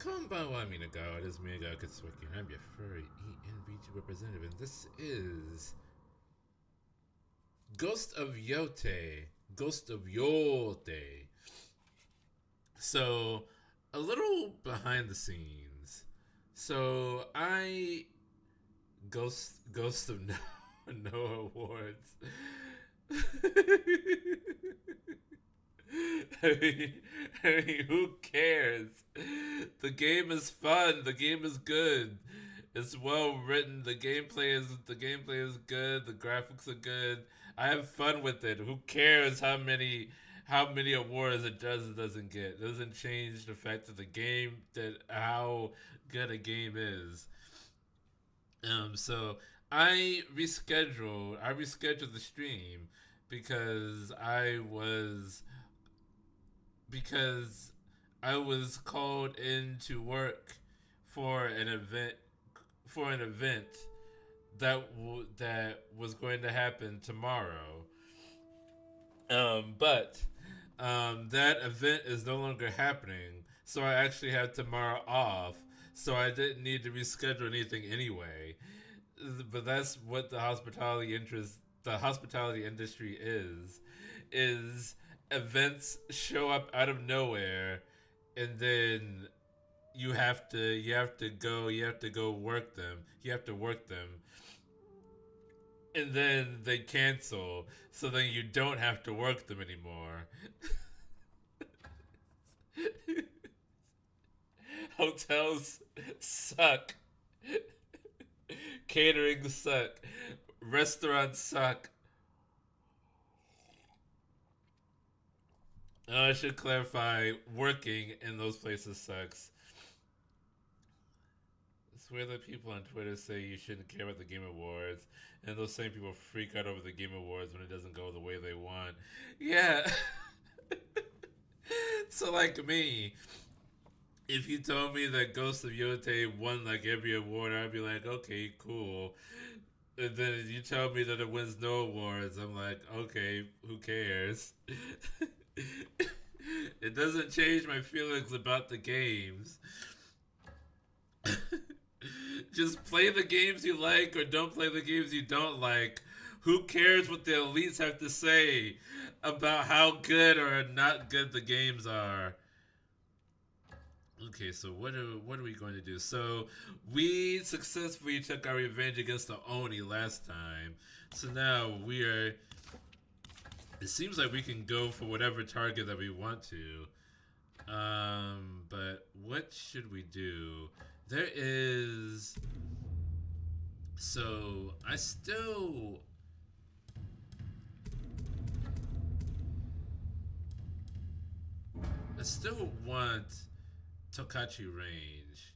Konbanwa Minaga, it is me, Katsuki. I'm your furry ENVG representative, and this is Ghost of YOTEI. Ghost of YOTEI. So, a little behind the scenes. So, Ghost of No Awards. Who cares? The game is fun. The game is good. It's well written. The gameplay is good. The graphics are good. I have fun with it. Who cares how many awards it does or doesn't get? It doesn't change the fact that the game that how good a game is. So I rescheduled the stream because because I was called into work for an event that was going to happen tomorrow. But that event is no longer happening, so I actually have tomorrow off. So I didn't need to reschedule anything anyway. But that's what the hospitality industry is events show up out of nowhere, and then you have to go work them. You have to work them, and then they cancel, so then you don't have to work them anymore. Hotels suck. Catering suck. Restaurants suck. I should clarify, working in those places sucks. I swear that people on Twitter say you shouldn't care about the Game Awards, and those same people freak out over the Game Awards when it doesn't go the way they want. Yeah. So, like me, if you told me that Ghost of Yotei won like every award, I'd be like, okay, cool. And then you tell me that it wins no awards, I'm like, okay, who cares? It doesn't change my feelings about the games. Just play the games you like or don't play the games you don't like. Who cares what the elites have to say about how good or not good the games are? Okay, so what are we going to do? So we successfully took our revenge against the Oni last time. So now we are. It seems like we can go for whatever target that we want to. But what should we do? There is. So I still want Tokachi range.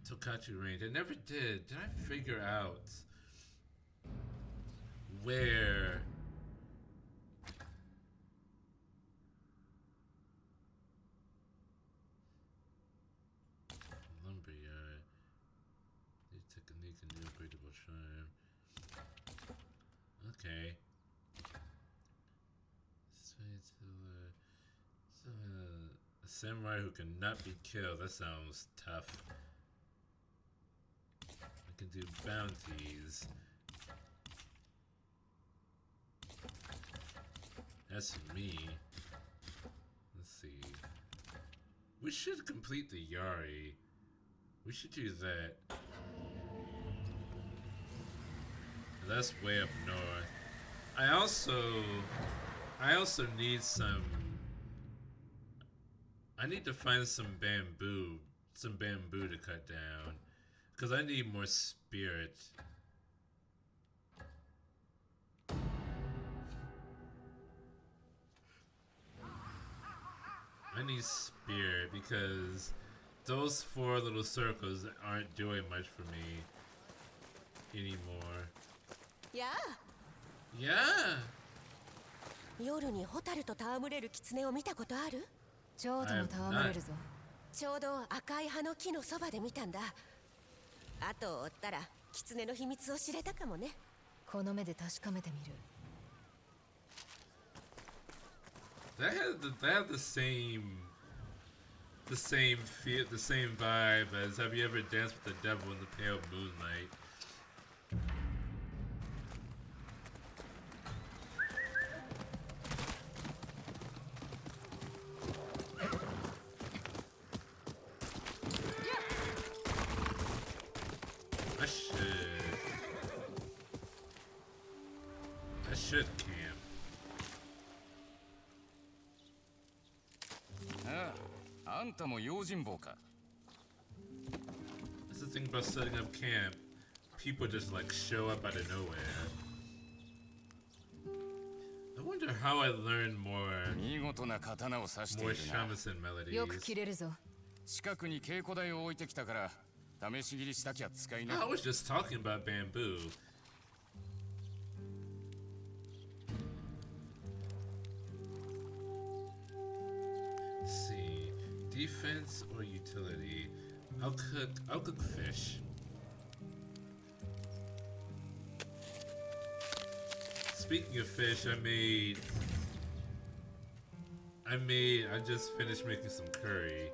Tokachi range. I never did. Did I figure out where lumberyard? New technique and new upgradable shrine. Okay. A samurai who cannot be killed. That sounds tough. I can do bounties. That's me. Let's see. We should complete the Yari. We should do that. That's way up north. I also need some. I need to find some bamboo to cut down, because I need more spirit. I need spirit because those 4 little circles aren't doing much for me anymore. Yeah. Yeah. 夜にホタルと戯れる狐を見たことある？蝶とも戯れるぞ。ちょうど赤い葉の木のそばで見たんだ。後を追ったら狐の秘密を知れたかもね。この目で確かめてみる。They have the same the same feel, the same vibe as Have you ever danced with the devil in the pale moonlight? I should camp. That's the thing about setting up camp. People just like show up out of nowhere. I wonder how I learned more shamisen melodies. よく切れるぞ。 近くに稽古台を置いてきたから試し切りしたきゃ使いな。 I was just talking about bamboo. Let's see, defense or utility? I'll cook fish. Speaking of fish, I just finished making some curry.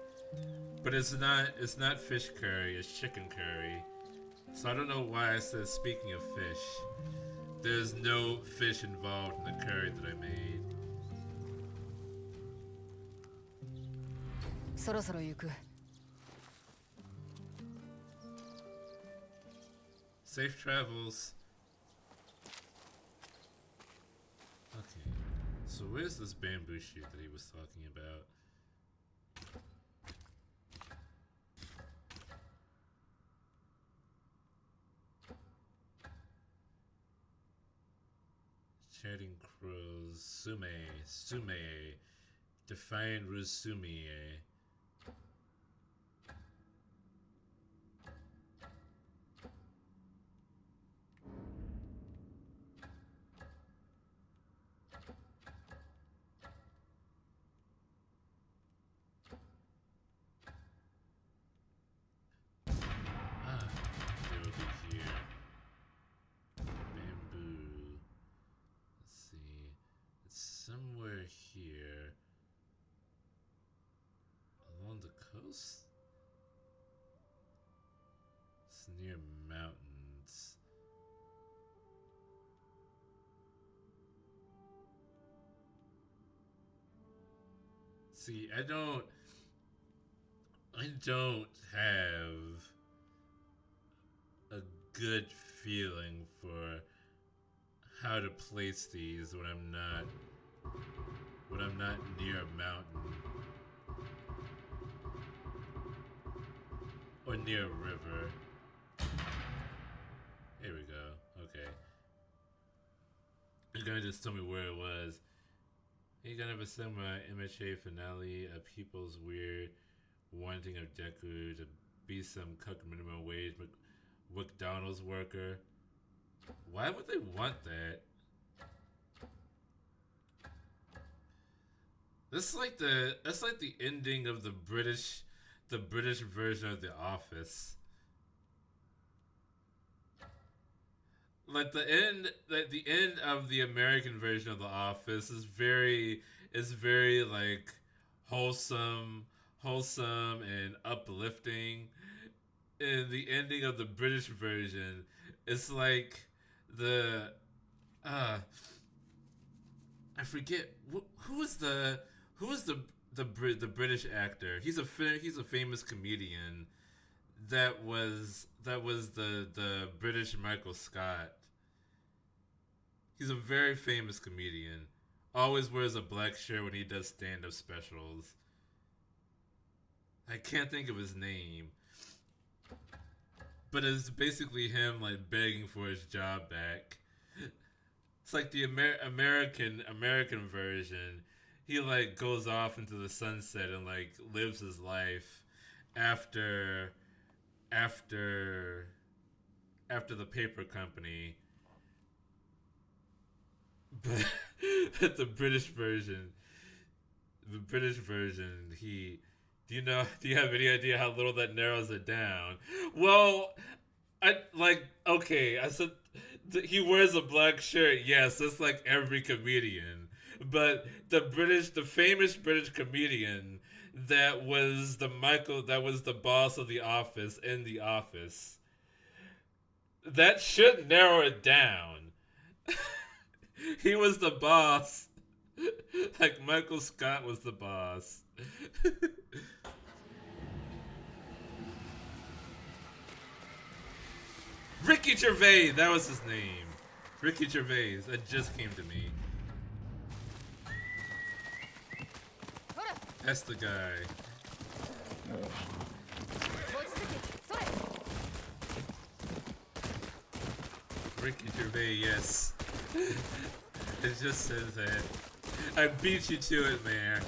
But it's not fish curry, it's chicken curry. So I don't know why I said speaking of fish. There's no fish involved in the curry that I made. そろそろ行く。 Safe travels. Okay. So where's this bamboo shoot that he was talking about? Chatting crows, sume, defiant rusumie. They'll be here. Bamboo. Let's see. It's somewhere here. Along the coast? It's near mountains. See, I don't have a good feeling for how to place these when I'm not near a mountain or near a river. Here we go. Okay. You're gonna just tell me where it was. You're gonna have a similar MHA finale, a people's weird wanting of Deku to be some cuck minimum wage McDonald's worker. Why would they want that? That's like the ending of the British version of The Office. Like the end of the American version of The Office is very like wholesome and uplifting. And the ending of the British version is like I forget who is the British actor. He's a famous comedian that was the British Michael Scott. He's a very famous comedian. Always wears a black shirt when he does stand-up specials. I can't think of his name. But it's basically him like begging for his job back. It's like the American version. He like goes off into the sunset and like lives his life after the paper company. But the British version, he. Do you have any idea how little that narrows it down? Well, I said he wears a black shirt. Yes, that's like every comedian. But the famous British comedian that was the boss of the office in the office. That should narrow it down. He was the boss. Like Michael Scott was the boss. Ricky Gervais, that was his name. Ricky Gervais, that just came to me. That's the guy. Ricky Gervais, yes. It just says that. I beat you to it, man.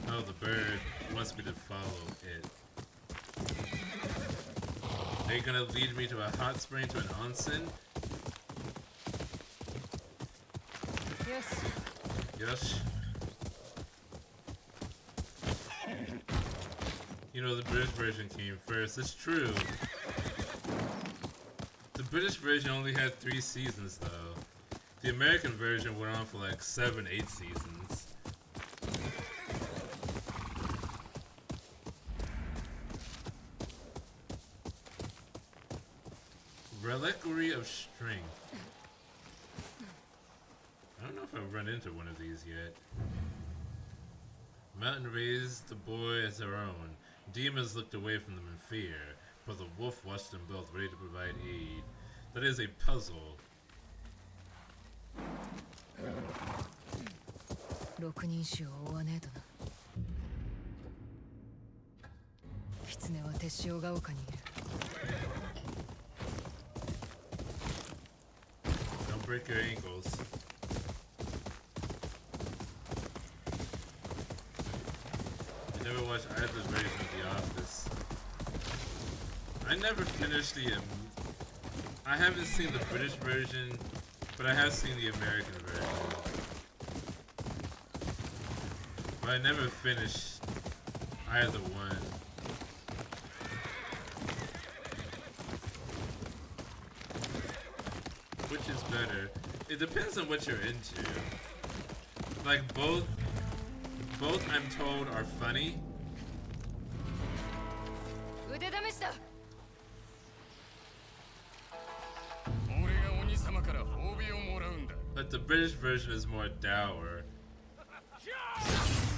Oh, the bird wants me to follow it. Are you gonna lead me to a hot spring, to an onsen? Yes. Yes. You know, the British version came first. It's true. The British version only had 3 seasons, though. The American version went on for like 7, 8 seasons. Reliquary of Strength. I don't know if I've run into one of these yet. Mountain raised the boy as her own. Demons looked away from them in fear, but the wolf watched them both, ready to provide aid. That is a puzzle. 6人衆を追わねえとな。狐は手塩が丘にいる。Don't break your ankles. I never watched either version of The Office. I never finished the. I haven't seen the British version, but I have seen the American version. But I never finished either one. Which is better? It depends on what you're into. Like both I'm told are funny. But the British version is more dour.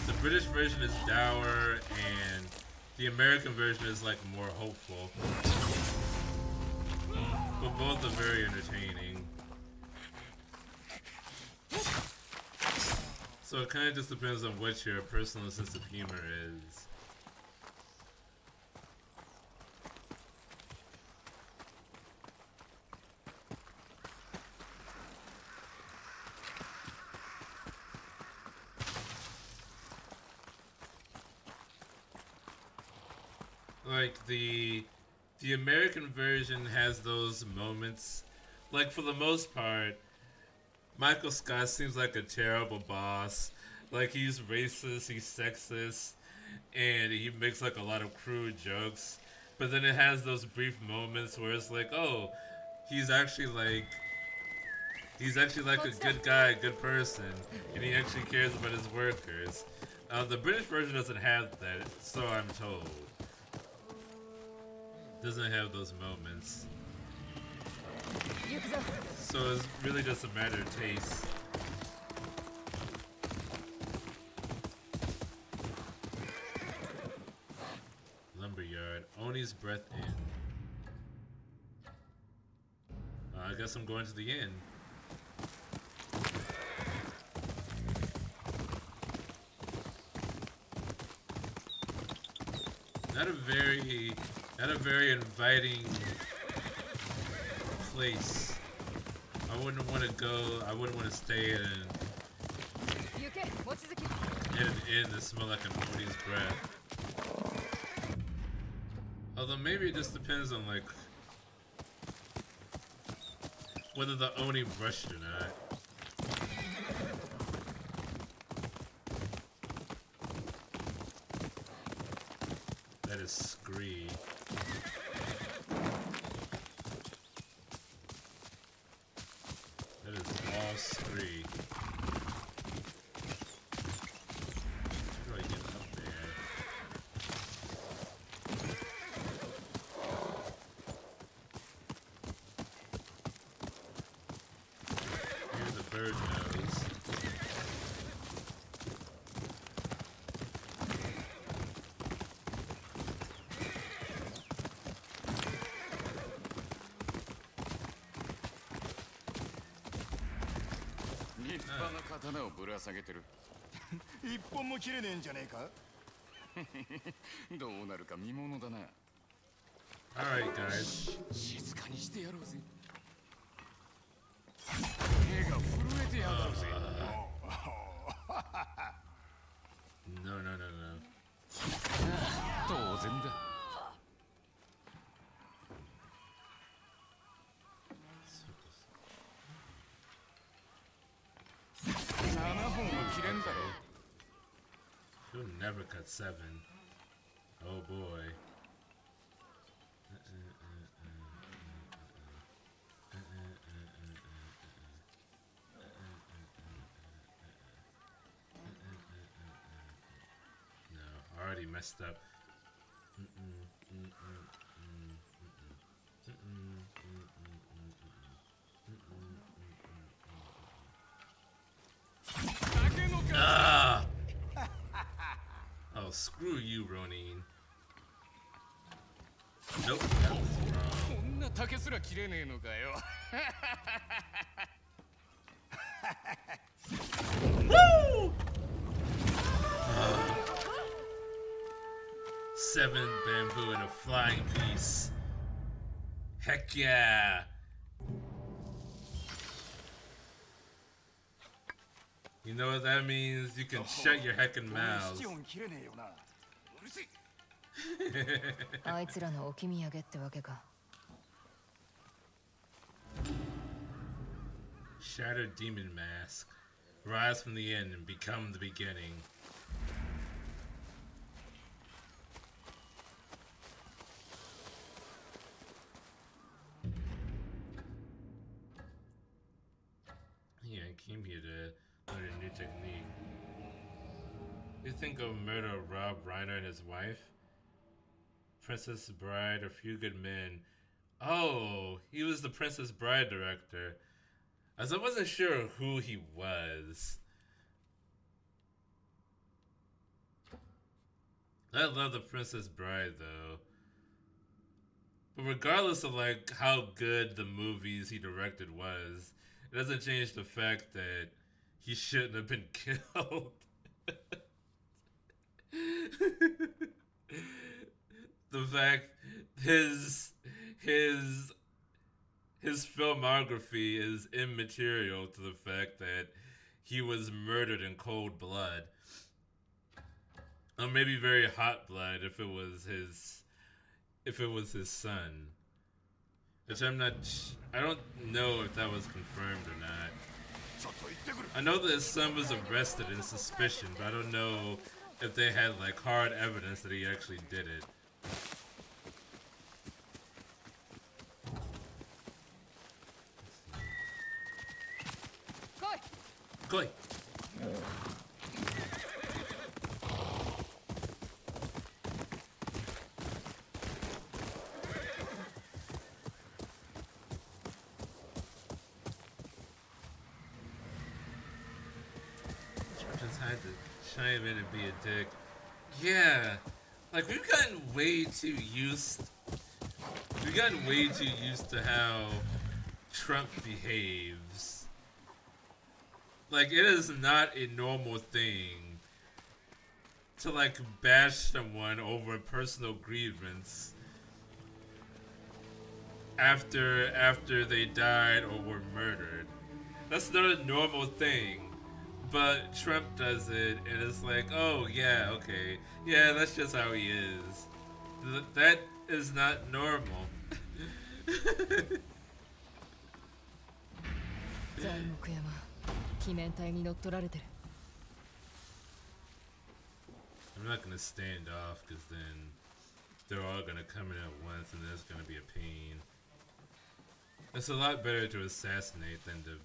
The British version is dour and the American version is like more hopeful. But both are very entertaining. So it kind of just depends on what your personal sense of humor is. Like the American version has those moments. Like for the most part, Michael Scott seems like a terrible boss. Like he's racist, he's sexist, and he makes like a lot of crude jokes. But then it has those brief moments where it's like, oh, he's actually like a good guy, a good person, and he actually cares about his workers. The British version doesn't have that, so I'm told. Doesn't have those moments. So it's really just a matter of taste. Lumberyard. Oni's breath in. I guess I'm going to the inn. Not a very inviting place. I wouldn't want to go. I wouldn't want to stay in an inn that smell like an Oni's breath. Although maybe it just depends on like whether the Oni brushed or not. That is scree. That is all scree. 3. How do I get up there? Here's a bird nose. Alright, guys. No, no, no, no. You'll never cut 7. Oh boy. No, already messed up. Ah! Oh, screw you, Ronin. Nope, that was wrong. Woo! 7 bamboo and a flying piece. Heck yeah! You know what that means? You can shut your heckin' mouths. あいつらの置き土産ってわけか。 Shattered demon mask. Rise from the end and become the beginning. Yeah, I came here to learn a new technique. You think of murder of Rob Reiner and his wife? Princess Bride, A Few Good Men. Oh, he was the Princess Bride director. As I wasn't sure who he was. I love the Princess Bride though. But regardless of like how good the movies he directed was, it doesn't change the fact that he shouldn't have been killed. The fact his filmography is immaterial to the fact that he was murdered in cold blood. Or maybe very hot blood if it was his son. Which I don't know if that was confirmed or not. I know that his son was arrested in suspicion, but I don't know if they had like hard evidence that he actually did it. Koi! Just had to chime in and be a dick. Yeah, like we've gotten way too used to how Trump behaves. Like, it is not a normal thing to, like, bash someone over a personal grievance after they died or were murdered. That's not a normal thing. But Trump does it, and it's like, oh, yeah, okay. Yeah, that's just how he is. That is not normal. I'm not gonna stand off because then they're all gonna come in at once and there's gonna be a pain. It's a lot better to assassinate than to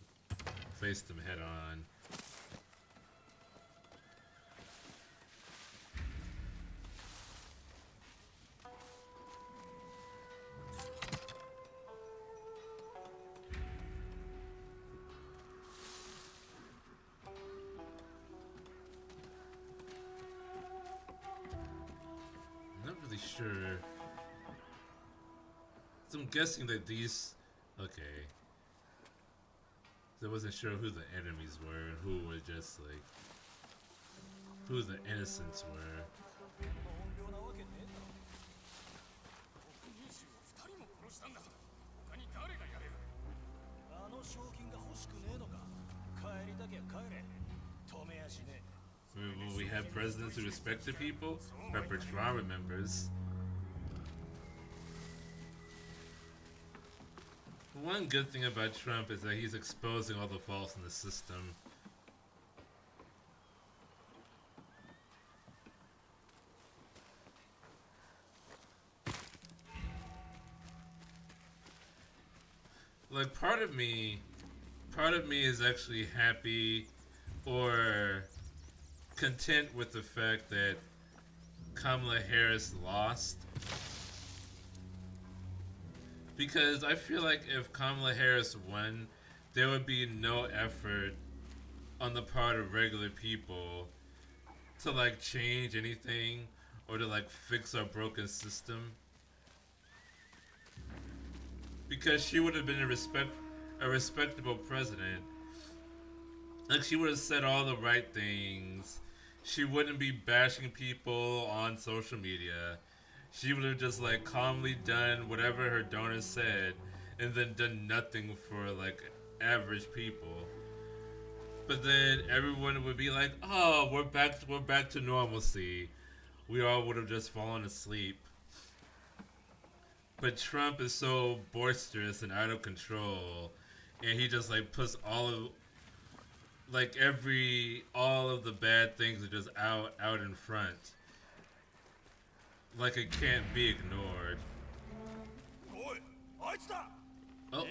faced them head on. Not really sure. So I'm guessing that these... Okay. So I wasn't sure who the enemies were and who were just like... Who the innocents were. When we have presidents who respect the people, Repertoire remembers. One good thing about Trump is that he's exposing all the faults in the system. Like part of me is actually happy or content with the fact that Kamala Harris lost. Because I feel like if Kamala Harris won, there would be no effort on the part of regular people to like change anything or to like fix our broken system. Because she would have been a respectable president. Like she would have said all the right things. She wouldn't be bashing people on social media. She would have just like calmly done whatever her donors said and then done nothing for like average people. But then everyone would be like, "Oh, we're back to normalcy." We all would have just fallen asleep. But Trump is so boisterous and out of control, and he just like puts all of the bad things are just out in front. Like it can't be ignored. Oh.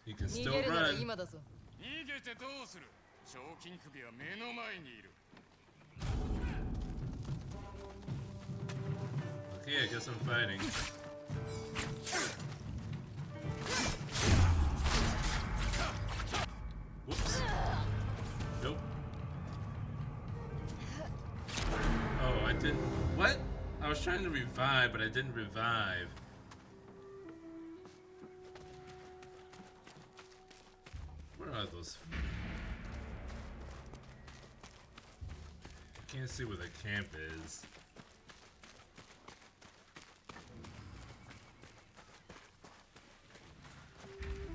You can still run. Okay, I guess I'm fighting. Whoops. Nope. Oh, I didn't. What? I was trying to revive, but I didn't revive. Where are those? I can't see where the camp is.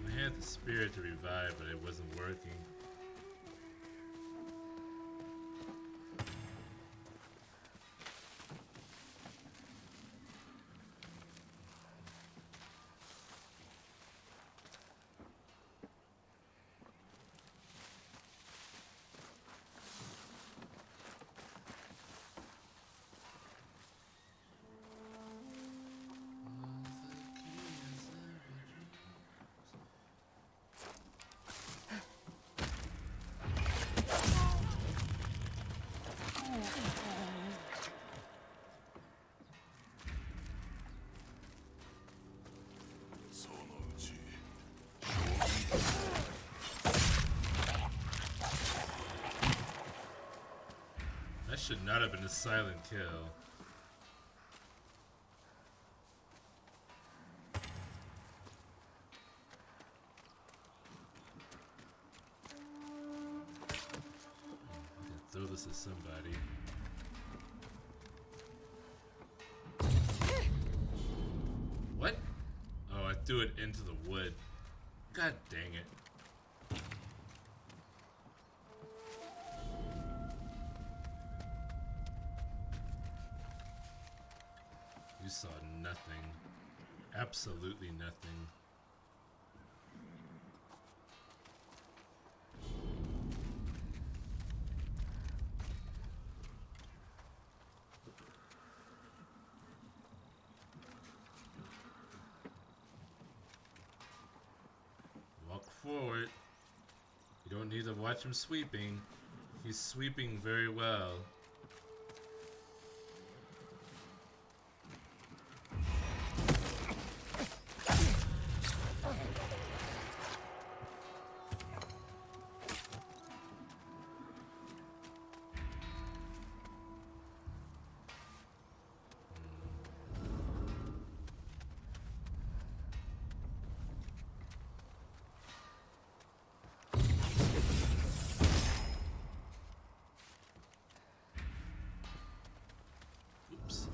I had the spirit to revive, but it wasn't working. That should not have been a silent kill. I can throw this at somebody. What? Oh, I threw it into the wood. God dang it. You saw nothing. Absolutely nothing. watch him sweeping. He's sweeping very well. Oops.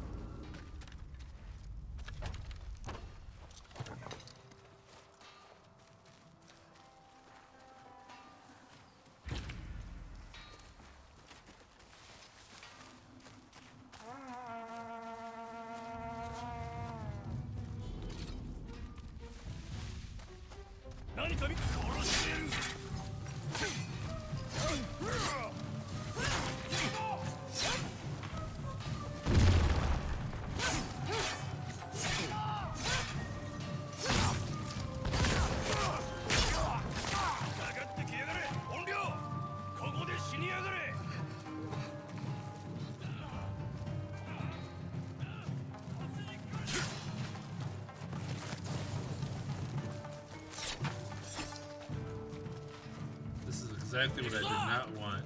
This is exactly what I did not want.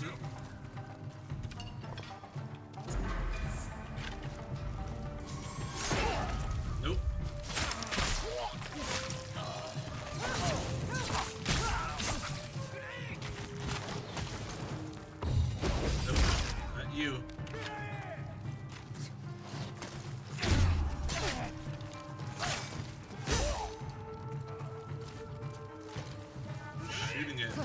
Nope. Nope. Not you. Shooting at me.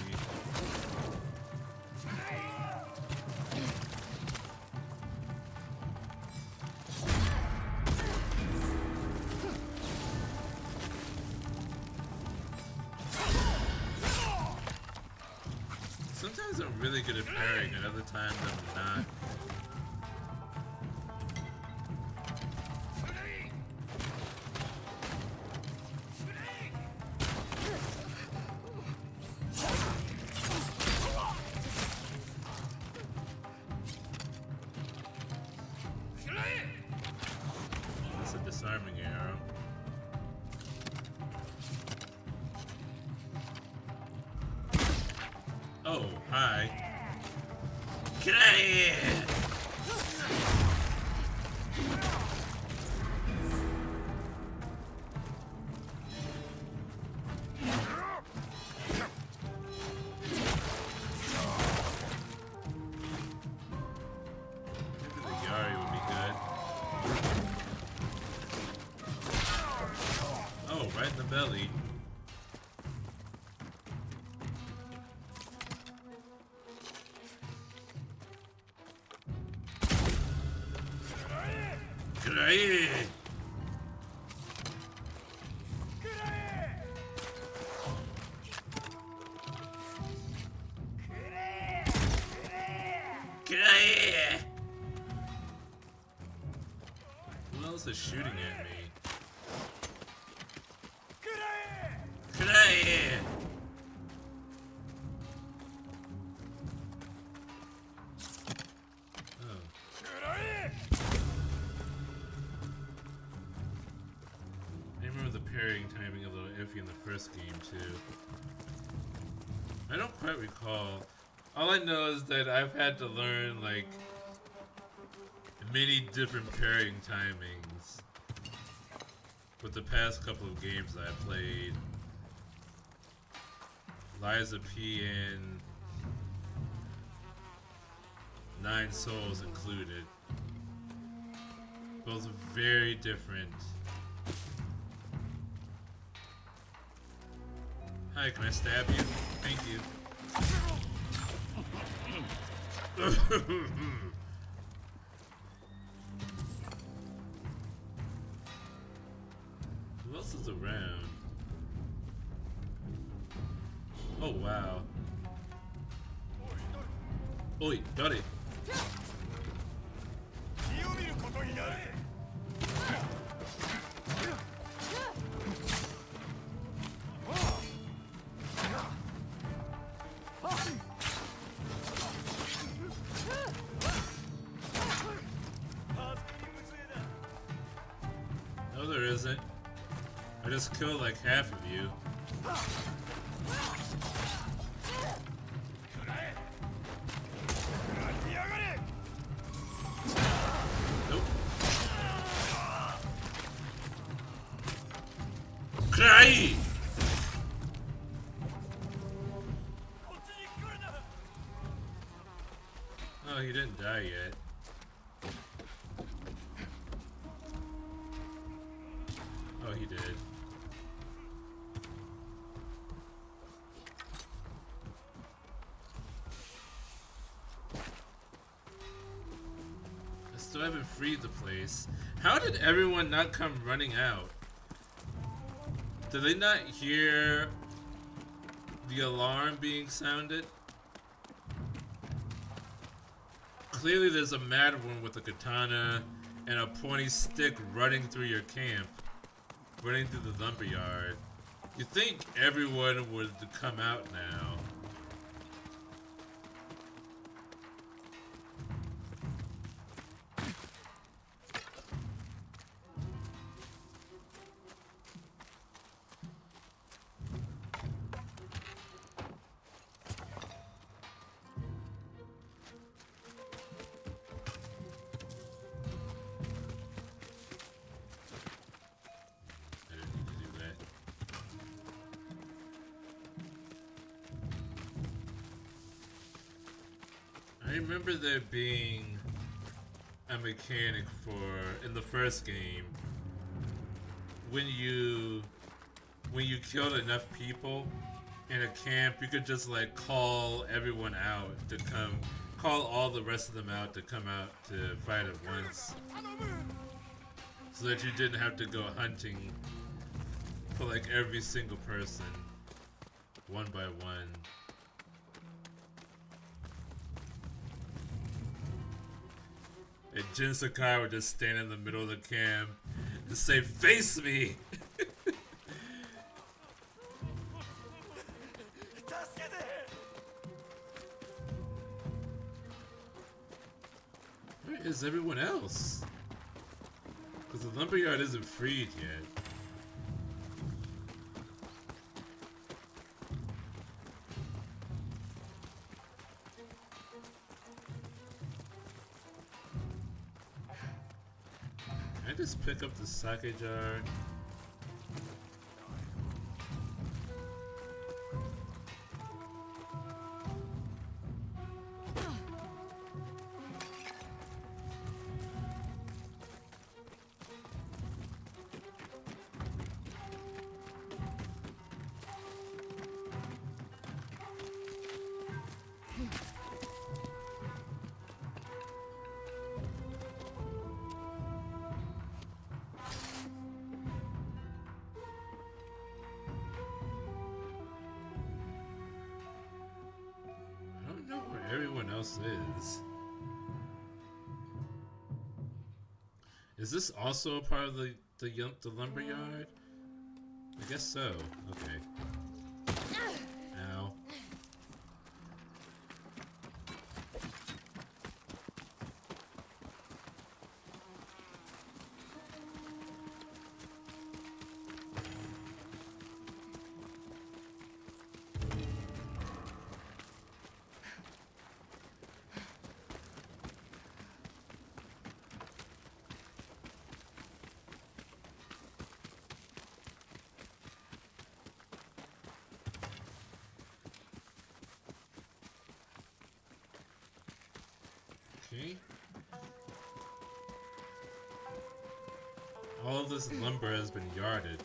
Sometimes I'm really good at parrying, and other times I'm not. That's a disarming arrow. Oh, hi. Get out of here! Maybe the Yari would be good. Oh, right in the belly. Get out of here! Get out of here! Who else is shooting at me? Get out of here! I remember the parrying timing a little iffy in the first game too. I don't quite recall. All I know is that I've had to learn like many different parrying timings with the past couple of games that I played. Liza P and Nine Souls included. Both very different Hi, can I stab you? Thank you. Who else is around? Oh wow. Oi, got it. No, there isn't. I just killed like half of you. Nope. Cry! Oh, he didn't die yet. Oh, he did. I still haven't freed the place. How did everyone not come running out? Did they not hear the alarm being sounded? Clearly there's a mad one with a katana and a pointy stick running through your camp. Running through the lumberyard. You'd think everyone would come out now. I remember there being a mechanic for in the first game when you killed enough people in a camp, you could just like call everyone out to come, call all the rest of them out to come out to fight at once, so that you didn't have to go hunting for like every single person one by one. And Jin Sakai would just stand in the middle of the camp and say, "Face me!" Where is everyone else? Because the lumberyard isn't freed yet. Can I just pick up the sake jar? Everyone else is. Is this also a part of the lumberyard? I guess so. Okay. Ow. Okay. All of this lumber has been yarded.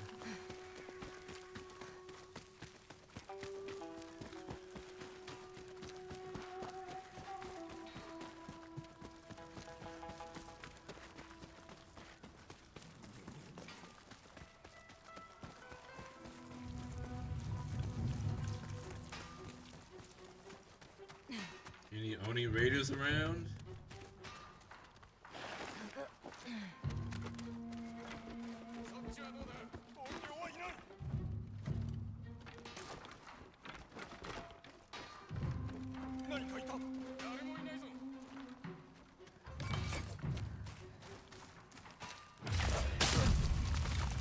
Any Oni raiders around?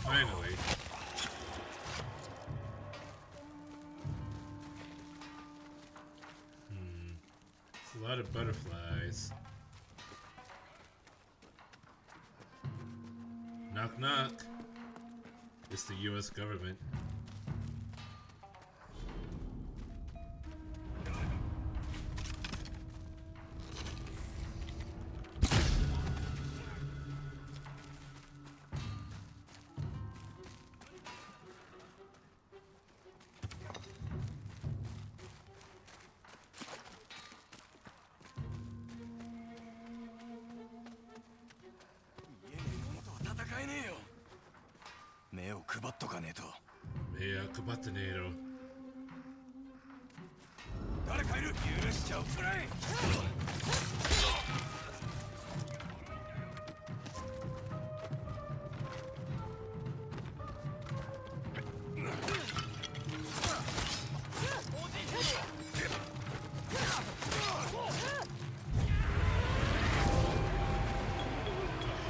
Finally. It's a lot of butterflies. Knock knock. It's the US government. Yeah, Kabatanero.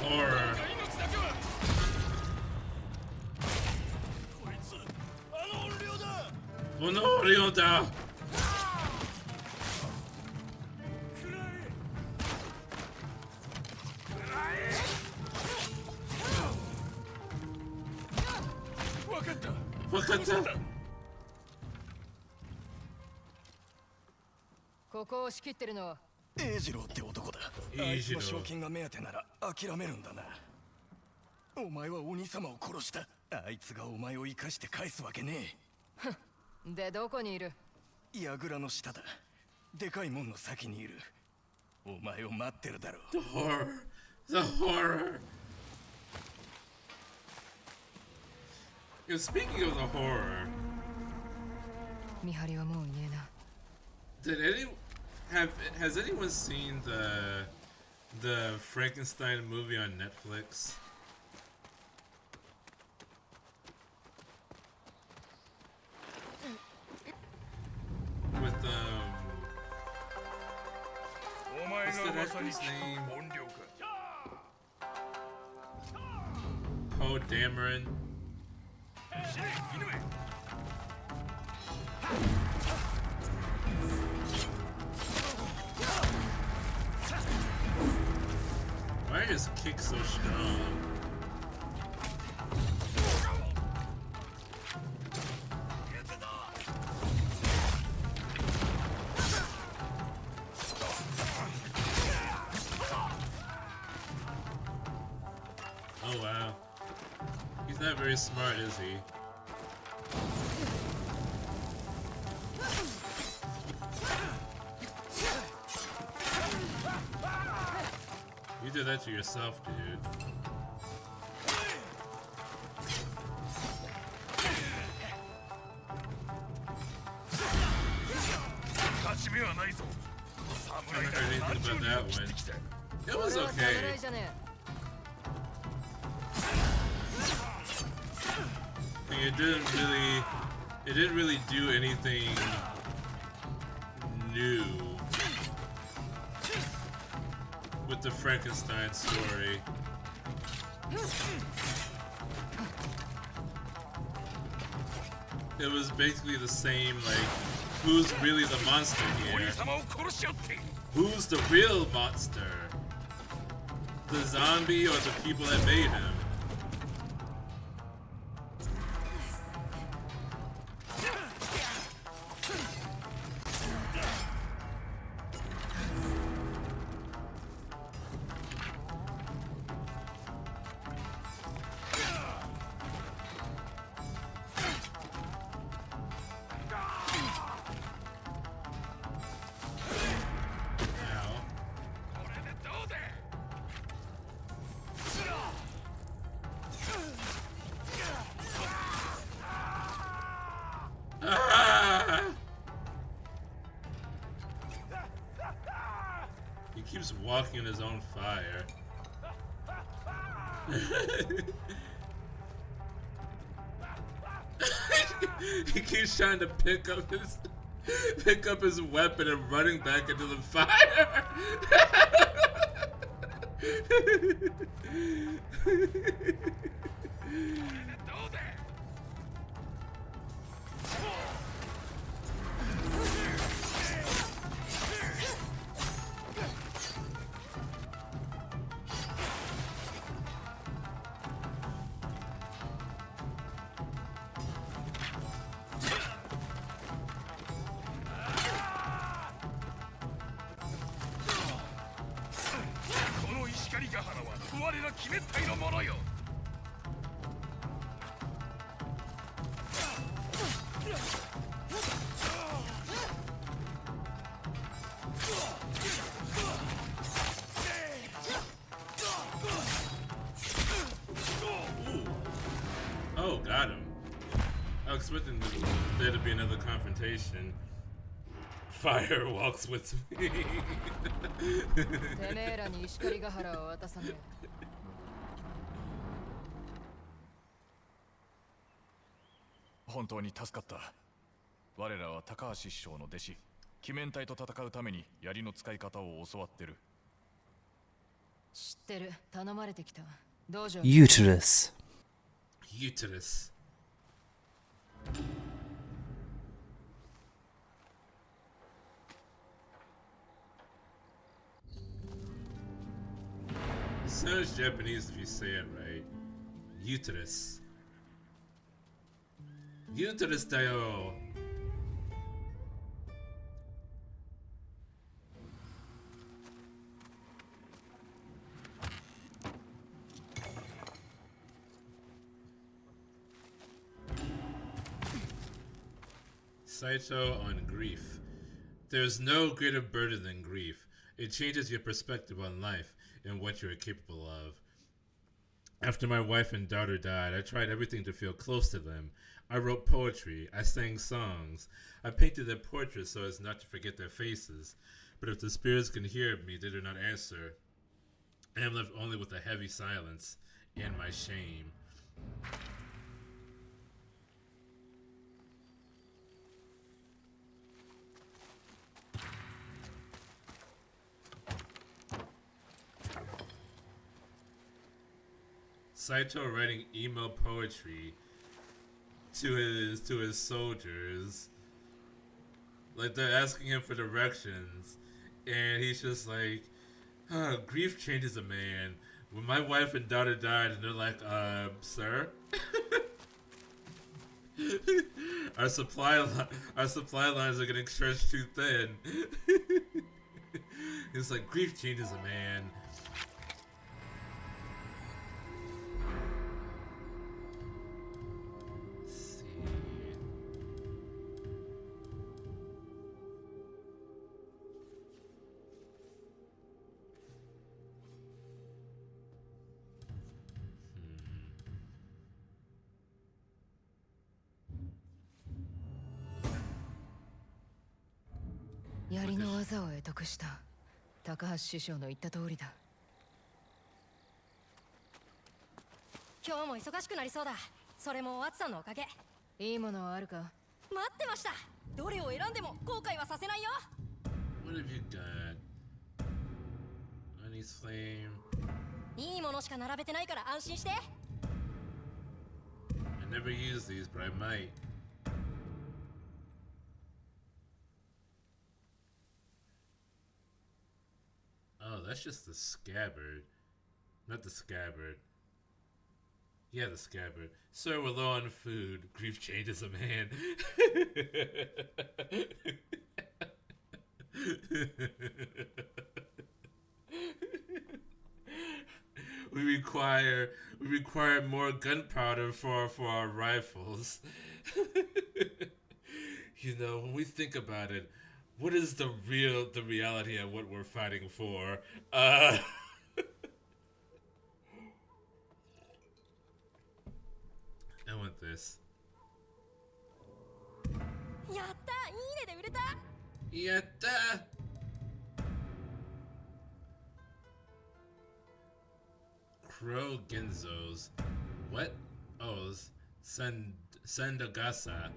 Horror. Oh no, Ryota! Wakata! ここを仕切ってるのは栄次郎って男だ。あいつの賞金が目当てなら諦めるんだな。お前は鬼様を殺した。あいつがお前を生かして返すわけねえ。でどこにいる？櫓の下だ。でかい門の先にいる。お前を待ってるだろう。 The horror. The horror. Yo, speaking of the horror, 見張りはもういねえな。 has anyone seen the Frankenstein movie on Netflix? With what's that actor's name? Poe Dameron. Why are his kicks so strong? Oh wow. He's not very smart, is he? You did that to yourself, dude. I never heard anything about that one. It was okay. It didn't really do anything new with the Frankenstein story. It was basically the same, like, who's really the monster here? Who's the real monster? The zombie or the people that made him? keeps walking in his own fire. He keeps trying to pick up his weapon and running back into the fire. Oh, got him. I was expecting there to be another confrontation. Fire walks with me. てめえらに石狩ヶ原を渡さねえ。本当に助かった。我らは高橋師匠の弟子、鬼面隊と戦うために槍の使い方を教わってる。知ってる。頼まれてきた。道場。Uterus. Uterus. It sounds Japanese if you say it right. Uterus. Uterus da yo. Saito on grief. There's no greater burden than grief. It changes your perspective on life and what you are capable of. After my wife and daughter died, I tried everything to feel close to them. I wrote poetry. I sang songs. I painted their portraits so as not to forget their faces. But if the spirits can hear me, they do not answer. I am left only with a heavy silence and my shame. Saito writing emo poetry to his soldiers. Like, they're asking him for directions, and he's just like, grief changes a man. When my wife and daughter died, and they're like, sir? our supply lines are getting stretched too thin. It's like, grief changes a man. Hmm. 槍の技を得得した。高橋師匠の言った通りだ。今日も忙しくなりそうだ。それもワッツさんのおかげ。いいものはあるか？待ってました。どれを選んでも後悔はさせないよ。What have you got? Honey's flame. いいものしか並べてないから安心して。I never use these, but I might. Oh, that's just the scabbard. Not the scabbard. Yeah, the scabbard. Sir, we're low on food. Grief changes a man. We require more gunpowder for our rifles. You know, when we think about it, what is the reality of what we're fighting for? I want this. やった、いいねで売れた。やった Crow Genzos. What? Oh, Sandogasa.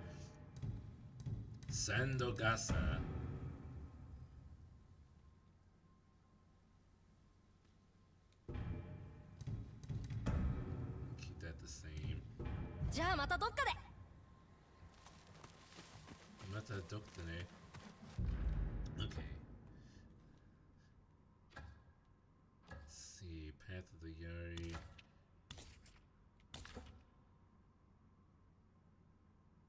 Sandogasa. Keep that the same. じゃあまたどっかで。Mata Doktane. Okay. Let's see. Path of the Yari.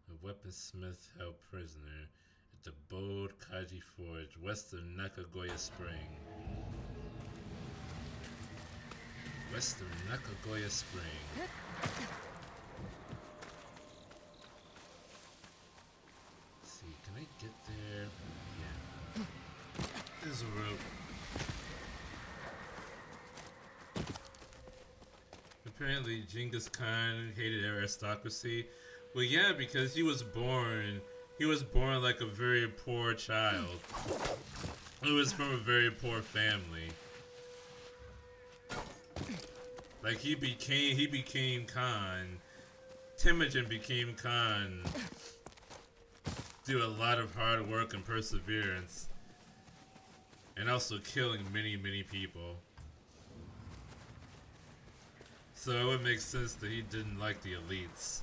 A weaponsmith held prisoner at the Bold Kaji Forge, west of Nakagoya Spring. West of Nakagoya Spring. Can I get there? Yeah. There's a rope. Apparently Genghis Khan hated aristocracy. Well, yeah, because he was born like a very poor child. He was from a very poor family. Like he became Khan. Temujin became Khan. Do a lot of hard work and perseverance, and also killing many people. So it would make sense that he didn't like the elites.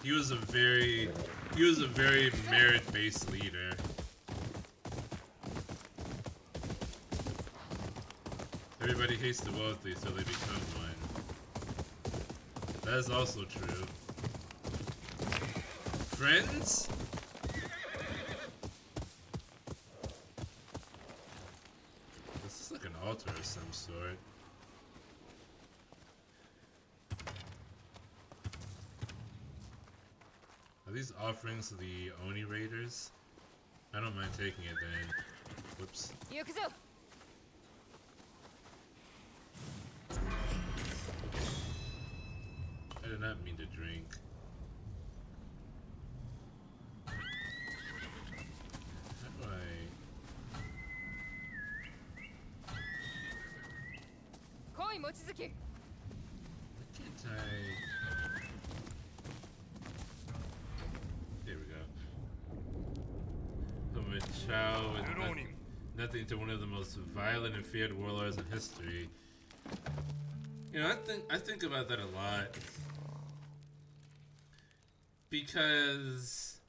He was a very merit-based leader. Everybody hates the wealthy, so they become one. That is also true. Friends? This is like an altar of some sort. Are these offerings to the Oni Raiders? I don't mind taking it then. Whoops. 行くぞ。 I did not mean to drink. How do I... 来い望月。 Why can't I... There we go. From a child with nothing to one of the most violent and feared warlords in history. You know, I think about that a lot. Because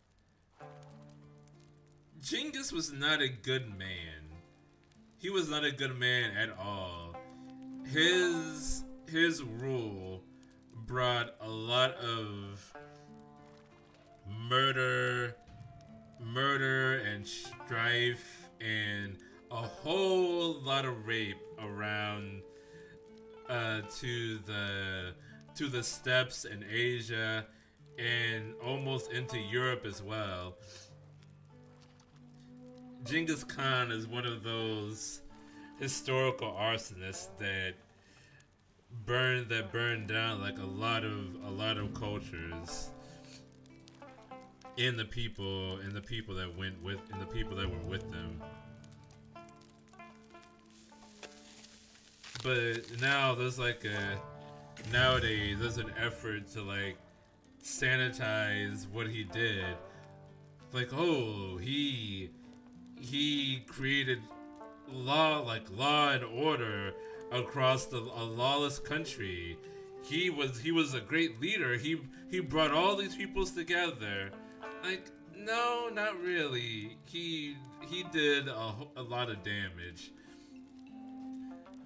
Genghis was not a good man. He was not a good man at all. His rule brought a lot of murder and strife and a whole lot of rape around to the steppes in Asia and almost into Europe as well. Genghis Khan is one of those historical arsonists that burned down like a lot of cultures in the people that were with them. But now nowadays there's an effort to like sanitize what he did. Like, oh, he created law and order across a lawless country. He was a great leader. He brought all these peoples together. Like, no, not really. He did a lot of damage.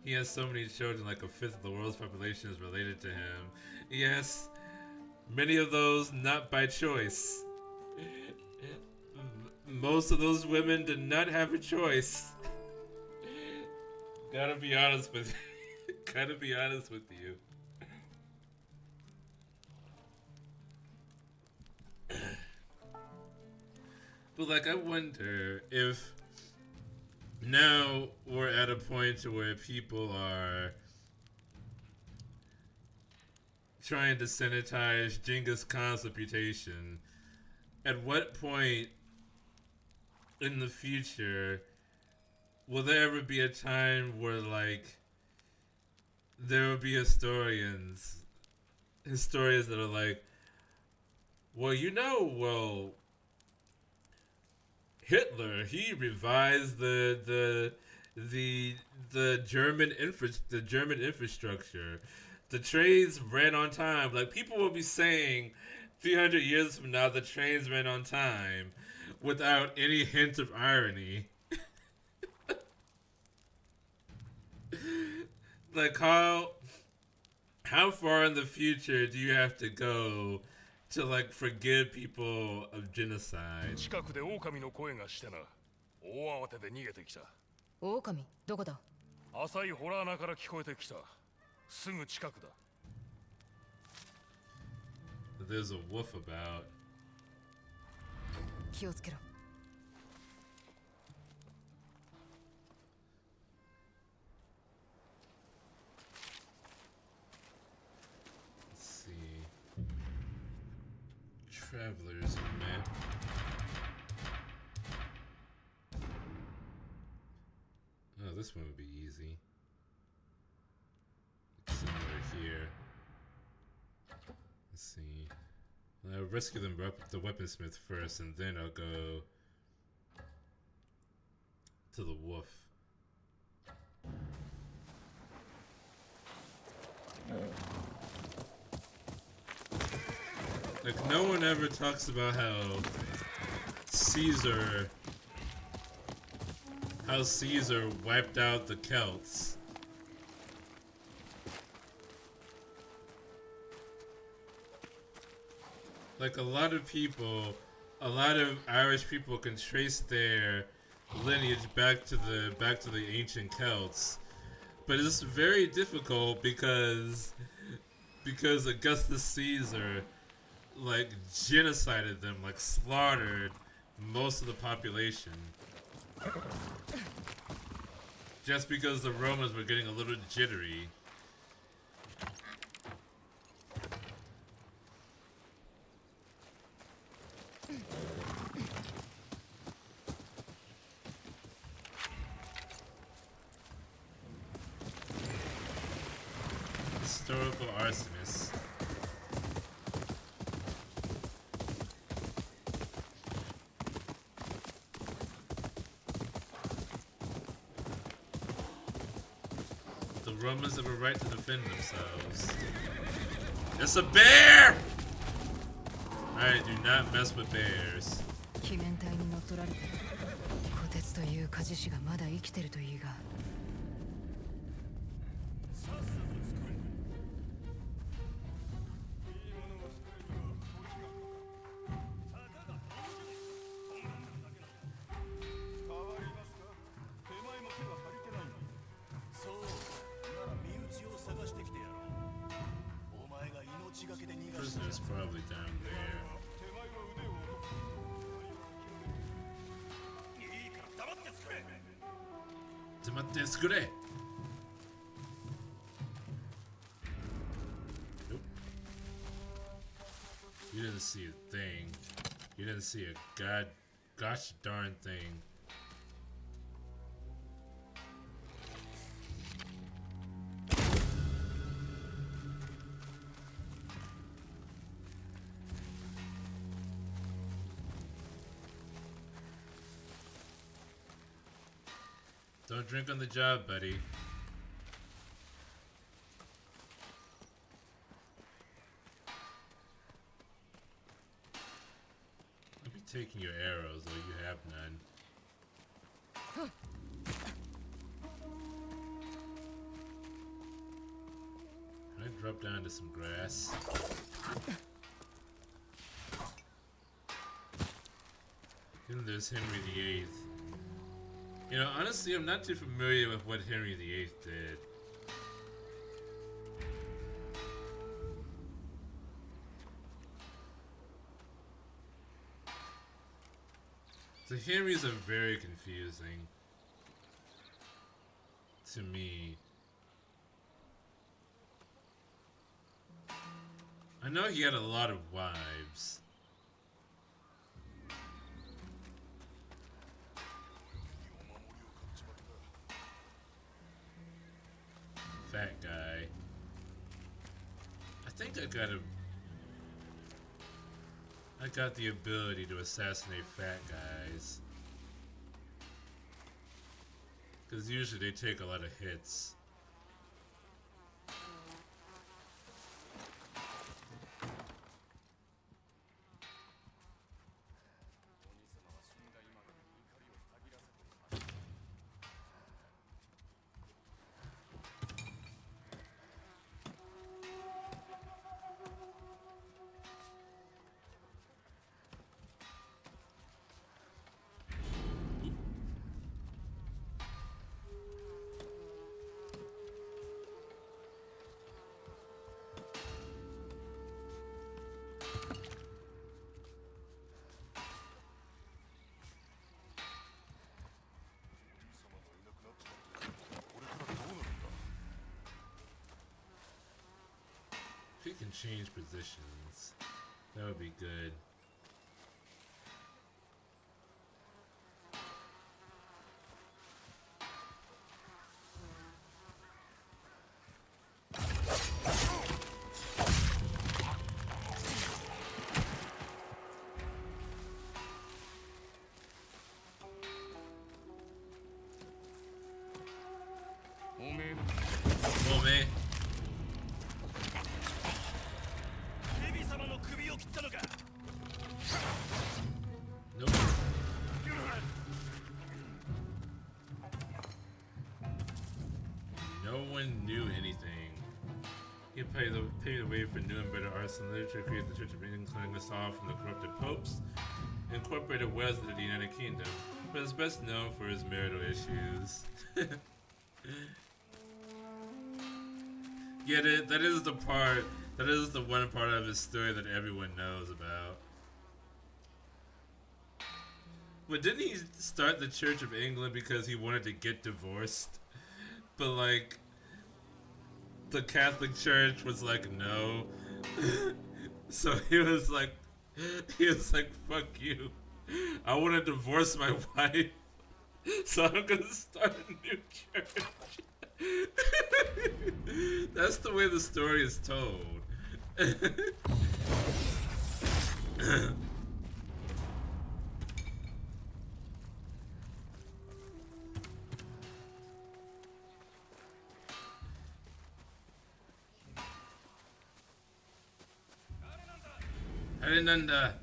He has so many children, like a fifth of the world's population is related to him. Yes, many of those not by choice. Most of those women did not have a choice. Gotta be honest with you. Gotta be honest with you. But like, I wonder if now we're at a point to where people are trying to sanitize Genghis Khan's reputation. At what point in the future will there ever be a time where like there will be historians that are like, well, Hitler, he revised the German infrastructure. The trains ran on time. Like, people will be saying 300 years from now the trains ran on time without any hint of irony. Like, how far in the future do you have to go to like forgive people of genocide? 近くで狼の声がしてな。大慌てで逃げてきた。狼どこだ？浅いホラー穴から聞こえてきた。すぐ近くだ。There's a wolf about. 気をつけろ。Travelers map. Oh, this one would be easy. Somewhere here. Let's see. I'll rescue the weaponsmith first, and then I'll go to the wolf. Like, no one ever talks about how Caesar wiped out the Celts. Like, a lot of Irish people can trace their lineage back to the ancient Celts, but it's very difficult because Augustus Caesar like genocided them, like slaughtered most of the population, just because the Romans were getting a little jittery. Historical arsonist. The Romans have a right to defend themselves. It's a bear! Alright, do not mess with bears. 鬼面隊に乗っ取られて虎鉄という鍛冶師がまだ生きてるといいが。Prisoner's probably down there. 黙って作れ! Nope. You didn't see a thing. You didn't see a gosh darn thing. Don't drink on the job, buddy. I'll be taking your arrows, though you have none. Can I drop down to some grass? And there's Henry VIII. You know, honestly, I'm not too familiar with what Henry VIII did. The Henrys are very confusing to me. I know he had a lot of wives. think I got I got the ability to assassinate fat guys. Because usually they take a lot of hits. If you can change positions, that would be good. Oh man. Nope. No one knew anything. He paved the way for new and better arts and literature, created the Church of England, cleansing us all from the corrupted popes, incorporated Wales into the United Kingdom, but is best known for his marital issues. Yeah, that is the part. That is the one part of his story that everyone knows about. But didn't he start the Church of England because he wanted to get divorced? But like, the Catholic Church was like, no. So he was like, fuck you. I want to divorce my wife, so I'm gonna start a new church. That's the way the story is told. Harinanda.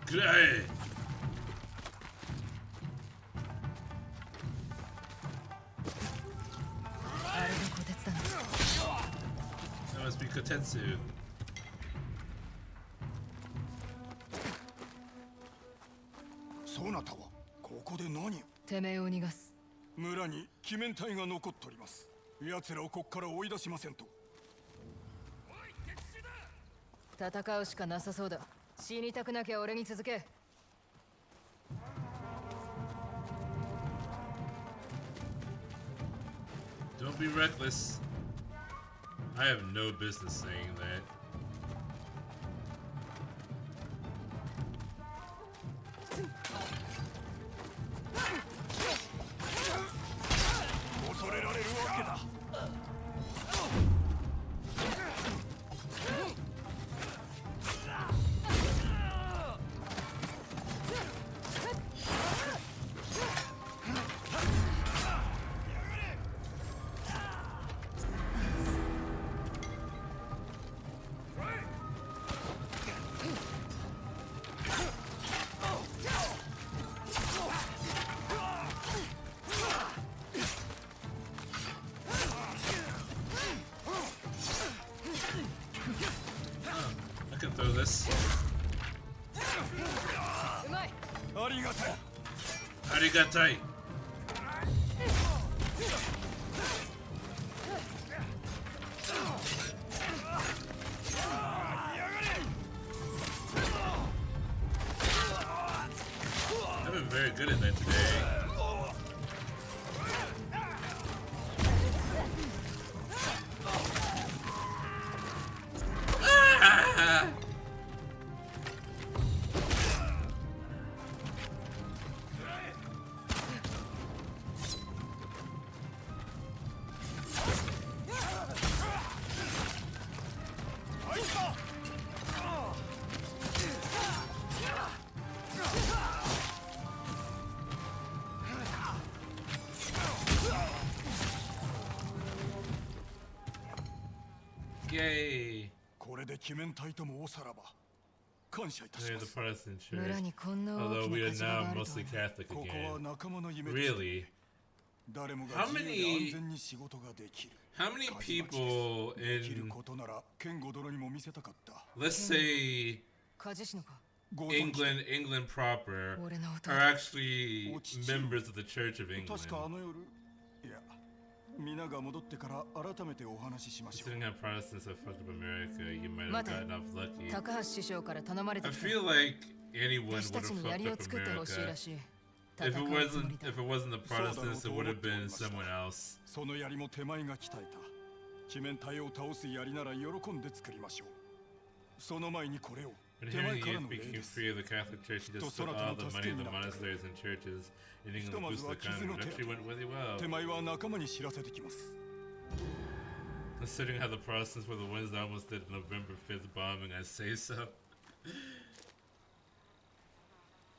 Great. That must be Kotetsu. そなたはここで何を？てめえを逃がす。村に鬼面隊が残っております。奴らをここから追い出しませんと。戦うしかなさそうだ。死にたくなきゃ俺に続け。Don't be reckless. I have no business saying that. I can throw this. Arigatai. I've been very good at that today. Yay! これで鬼面隊ともおさらば感謝いたし They're ま the す。 Protestant church. 村にこんな Although 大き we な are 火事場が now あるとは mostly ね Catholic ここは again. 仲間の夢でした。 Really? 誰も How が自由 many- に安全に仕事ができる。 How many 火事 people 町ですできる in, ことなら健吾殿にも見せたかった。 let's say, 火事師のか England proper 俺の弟 are actually members of the Church of England? 確かあの夜、いや、皆が戻ってから改めてお話ししましょう。 Considering how Protestants have fucked up America, you might have 待て gotten off lucky. 高橋師匠から頼まれて I きた feel like anyone 私 would た have ちに fucked 槍を up 作ってほしいら America. しい If it 戦うつも wasn't りだ if it wasn't the Protestants, it would have been someone else. その槍も手前が鍛えた。鬼面隊を倒す槍なら喜んで作りましょう。その前にこれを。 When 手前 Henry から VIII の礼 became です free of the Catholic Church, he just took all the money of the monasteries and churches in England to boost the economy. It actually went really well. 手前は仲間に知らせてきます。 Considering how the Protestants were the ones that almost did November 5th bombing, I say so.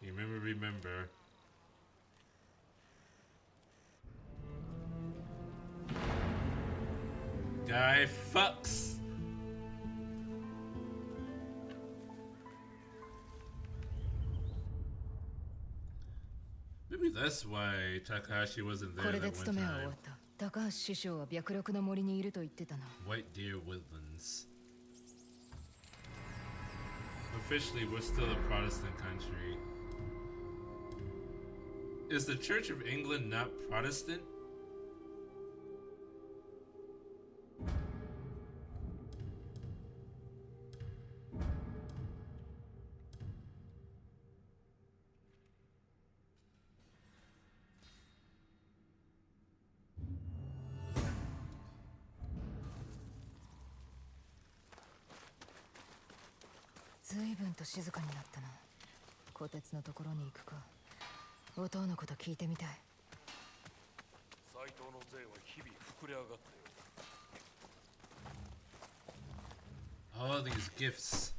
You remember. Guy fucks. Maybe that's why Takahashi wasn't こ there れで that one 務めは終わ time. った高橋師匠は白緑の森にいると言ってたな White Deer Woodlands. Officially, we're still a Protestant country. Is the Church of England not Protestant?ずいぶんと静かになったな虎鉄のところに行くか音のこと聞いてみたい斎藤の税は日々膨れ上がって All these gifts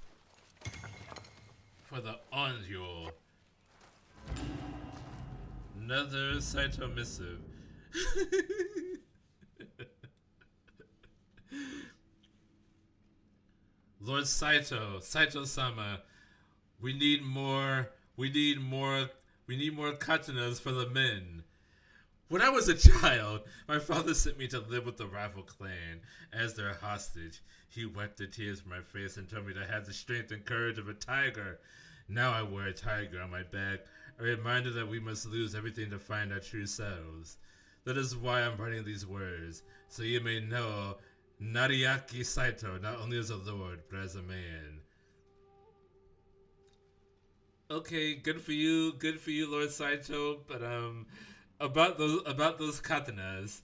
for the Onyo. Another Saito missive. Lord Saito-sama, we need more katanas for the men. When I was a child, my father sent me to live with the rival clan as their hostage. He wiped the tears from my face and told me to have the strength and courage of a tiger. Now I wear a tiger on my back, a reminder that we must lose everything to find our true selves. That is why I'm writing these words, so you may know Nariaki Saito not only as a lord, but as a man. Okay, good for you, Lord Saito, but about those katanas.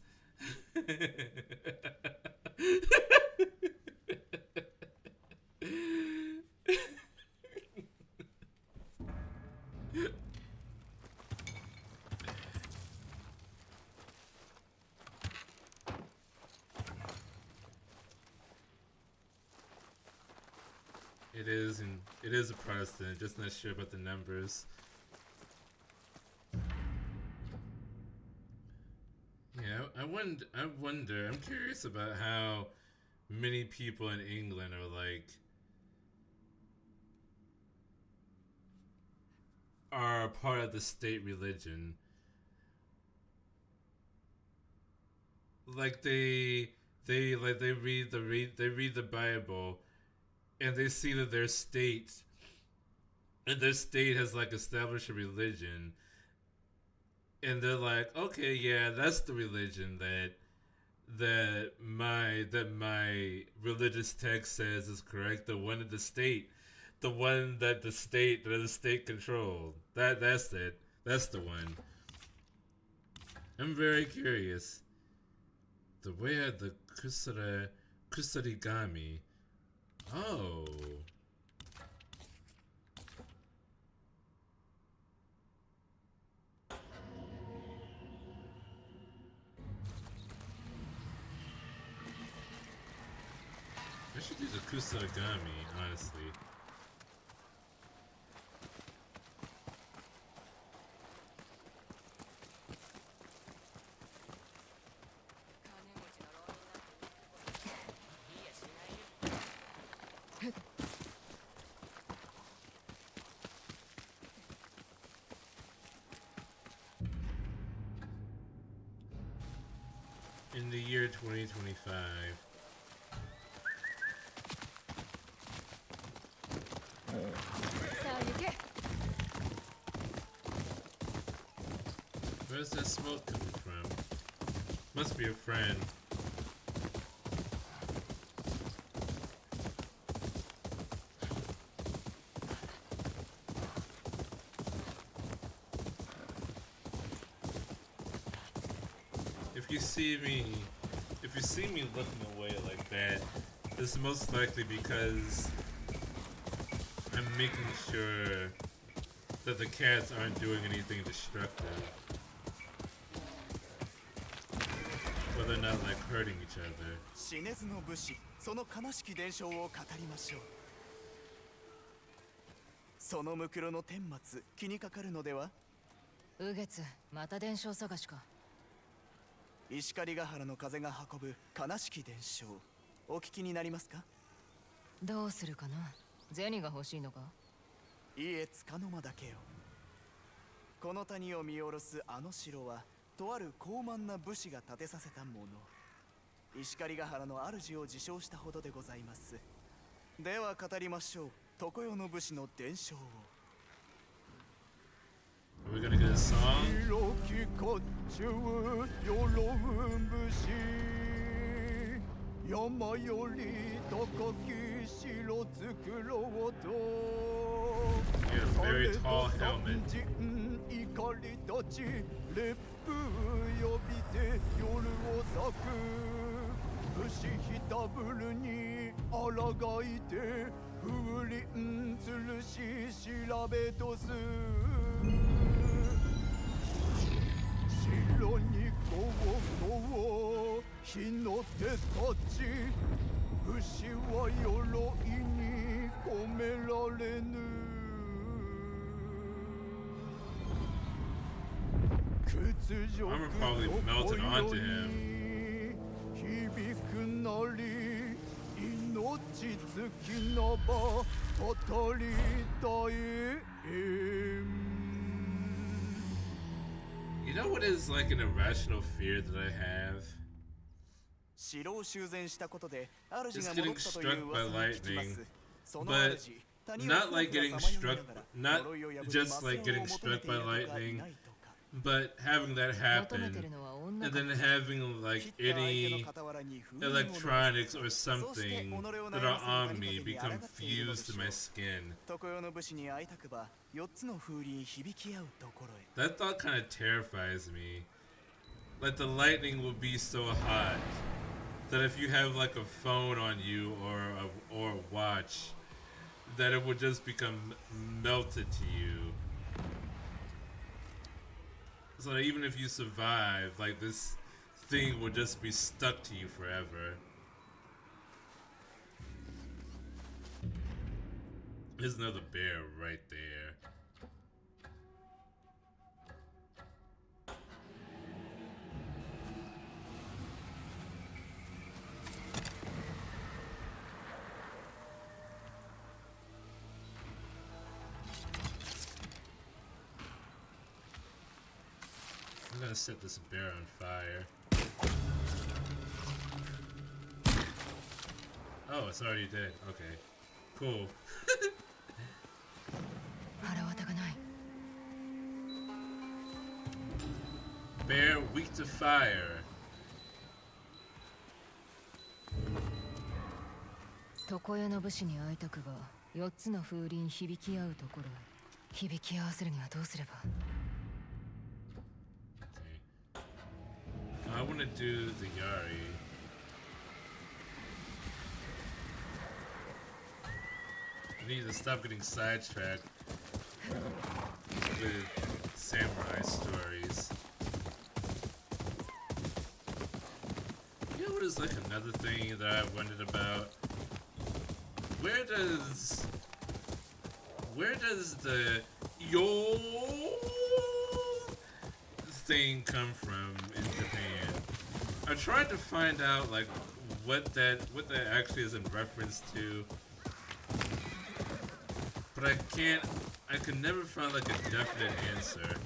It is a Protestant, just not sure about the numbers. Yeah, I wonder, I'm curious about how many people in England are part of the state religion. Like they read the Bible, and they see that their state has like established a religion, and they're like, okay, yeah, that's the religion that my religious text says is correct. The one that the state controlled. That's it. That's the one. I'm very curious. The way of the Kusarigami. Oh. I should do the Kusarigami, honestly. in the year 2025. Where's that smoke coming from? Must be a friend. If you see me looking away like that, it's most likely because I'm making sure that the cats aren't doing anything destructive. Or they're not like hurting each other. 死ねずの武士、その悲しき伝承を語りましょう。そのムクロの顛末、気にかかるのでは？雨月、また伝承探しか。石狩ヶ原の風が運ぶ悲しき伝承、お聞きになりますか？どうするかな。銭が欲しいのか。いえ、束の間だけよ。この谷を見下ろすあの城は、とある高慢な武士が建てさせたもの。石狩ヶ原の主を自称したほどでございます。では語りましょう、常世の武士の伝承を。Are we gonna get a song? 白き甲冑鎧武士、山より高き城作ろうと。 You have a very tall helmet. 怒り立ち烈風呼びて夜を咲く。武士ひたぶるに抗いて風鈴吊るし調べとす。城にゴーゴー火の手たち、武士は鎧に込められぬ。Armor probably melted onto him. 響くなり命尽きなば語りたい。You know what is like an irrational fear that I have? 城を修繕したことで主 Just が getting 戻ったという struck by 噂を聞きます。 lightning. その But 主、谷を not like 夫婦 getting がさまよい struck, ながら not 呪いを破る just 魔性 like getting を求 struck めてい by る人がい lightning, ないとか。 but having that 求めて happen, るのは女 and か。 then having like 切った相手の any 傍らに封印を electronics or そして something 己を that 悩 are ませ on る me 神風に become 抗っているのでし fused ょ to う。 my skin. 常世の武士に会いたくば4つの風鈴響き合うところへ。 That thought kind of terrifies me. Like the lightning will be so hot that if you have like a phone on you or a watch, that it would just become melted to you. So that even if you survive, like this thing will just be stuck to you forever. There's another bear right there. I'm gonna set this bear on fire. Oh, it's already dead. Okay. Cool. 腹渡がない。 Bear weak to fire. 常世の武士に会いたくば4つの風鈴響き合うところへ。響き合わせるにはどうすれば。 I want to do the Yari. I need to stop getting sidetracked with samurai stories. You know what is like another thing that I wondered about? Where does the yo thing come from in Japan? I tried to find out like what that actually is in reference to, but I could never find like a definite answer.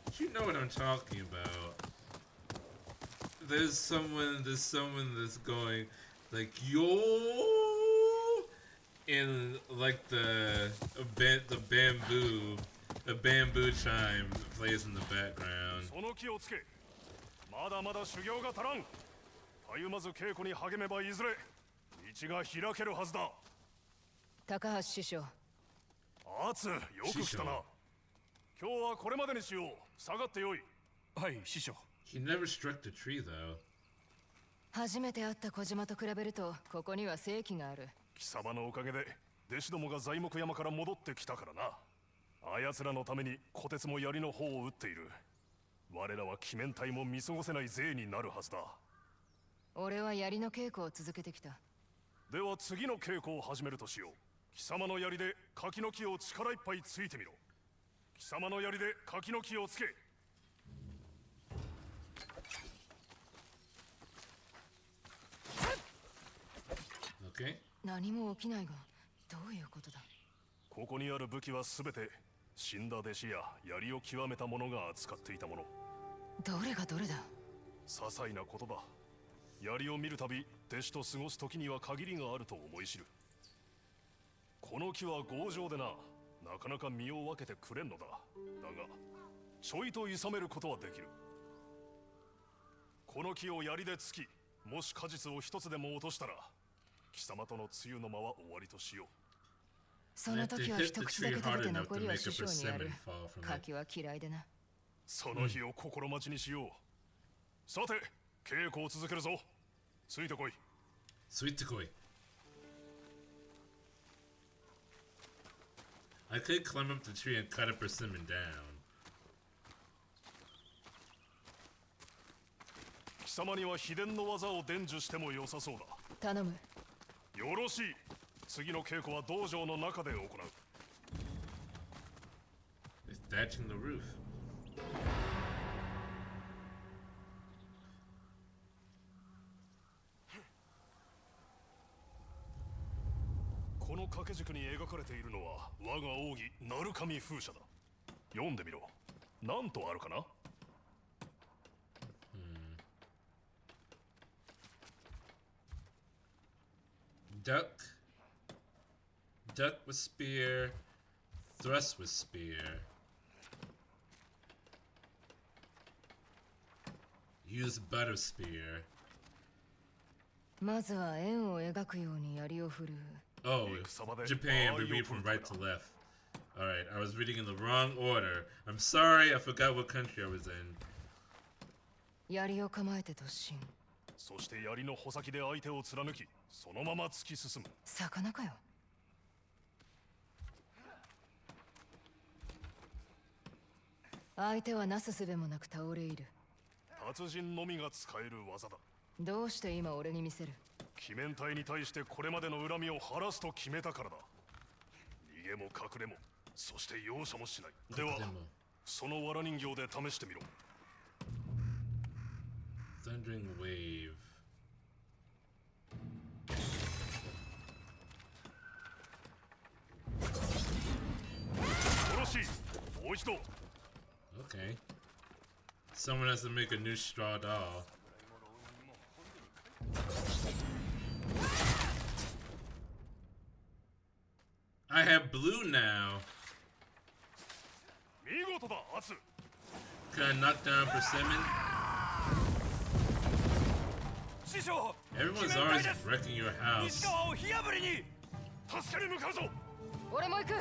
Did you you know what I'm talking about. There's someone that's going like yo in like the bamboo chime plays in the background. その気をつけ。まだまだ修行が足らん。たゆまず稽古に励めばいずれ道が開けるはずだ。高橋師匠。アツ、よく来たな。今日はこれまでにしよう。下がってよい。はい、師匠。He never struck the tree though. 初めて会った小島と比べるとここには正気がある。貴様のおかげで弟子どもが材木山から戻ってきたからな。あやつらのために虎鉄も槍の方を打っている。我らは鬼面隊も見過ごせない勢になるはずだ。俺は槍の稽古を続けてきた。では次の稽古を始めるとしよう。貴様の槍で柿の木を力いっぱいついてみろ。貴様の槍で柿の木をつけ。Okay. 何も起きないが、どういうことだ。ここにある武器はすべて死んだ弟子や槍を極めた者が扱っていたもの。どれがどれだ。些細なことだ。槍を見るたび弟子と過ごす時には限りがあると思い知る。この木は強情でな、なかなか身を分けてくれんのだ。だがちょいと諌めることはできる。この木を槍で突き、もし果実を一つでも落としたら貴様との露の間は終わりとしよう。その時は一口だけ食べて残りは師匠にやる。柿は嫌いでな。その日を心待ちにしよう。さて、稽古を続けるぞ。ついてこい。ついてこい。I could climb up the tree and cut a persimmon down. 貴様には秘伝の技を伝授しても良さそうだ。頼む。よろしい。次の稽古は道場の中で行う。It's thatching the roof. この掛け軸に描かれているのは我が奥義鳴神風車だ。読んでみろ。何とあるかな。Duck with spear, thrust with spear. Use butter spear. まずは円を描くように槍を振るう。Oh, Japan, we read from right to left. Alright, I was reading in the wrong order. I'm sorry, I forgot what country I was in. 槍を構えて突進。そして槍の穂先で相手を貫き、そのまま突き進む。魚かよ。相手はなすすべもなく倒れ入る。達人のみが使える技だ。どうして今俺に見せる。鬼面隊に対してこれまでの恨みを晴らすと決めたからだ。逃げも隠れも、そして容赦もしない。では、その藁人形で試してみろ。Thundering wave. よろしい。もう一度。Okay. Someone has to make a new straw doll. I have blue now. 見事だ、アツ。 Can I knock down persimmon? 師匠、 Everyone's always wrecking your house. 西川を火破りに助けに向かうぞ。俺も行く。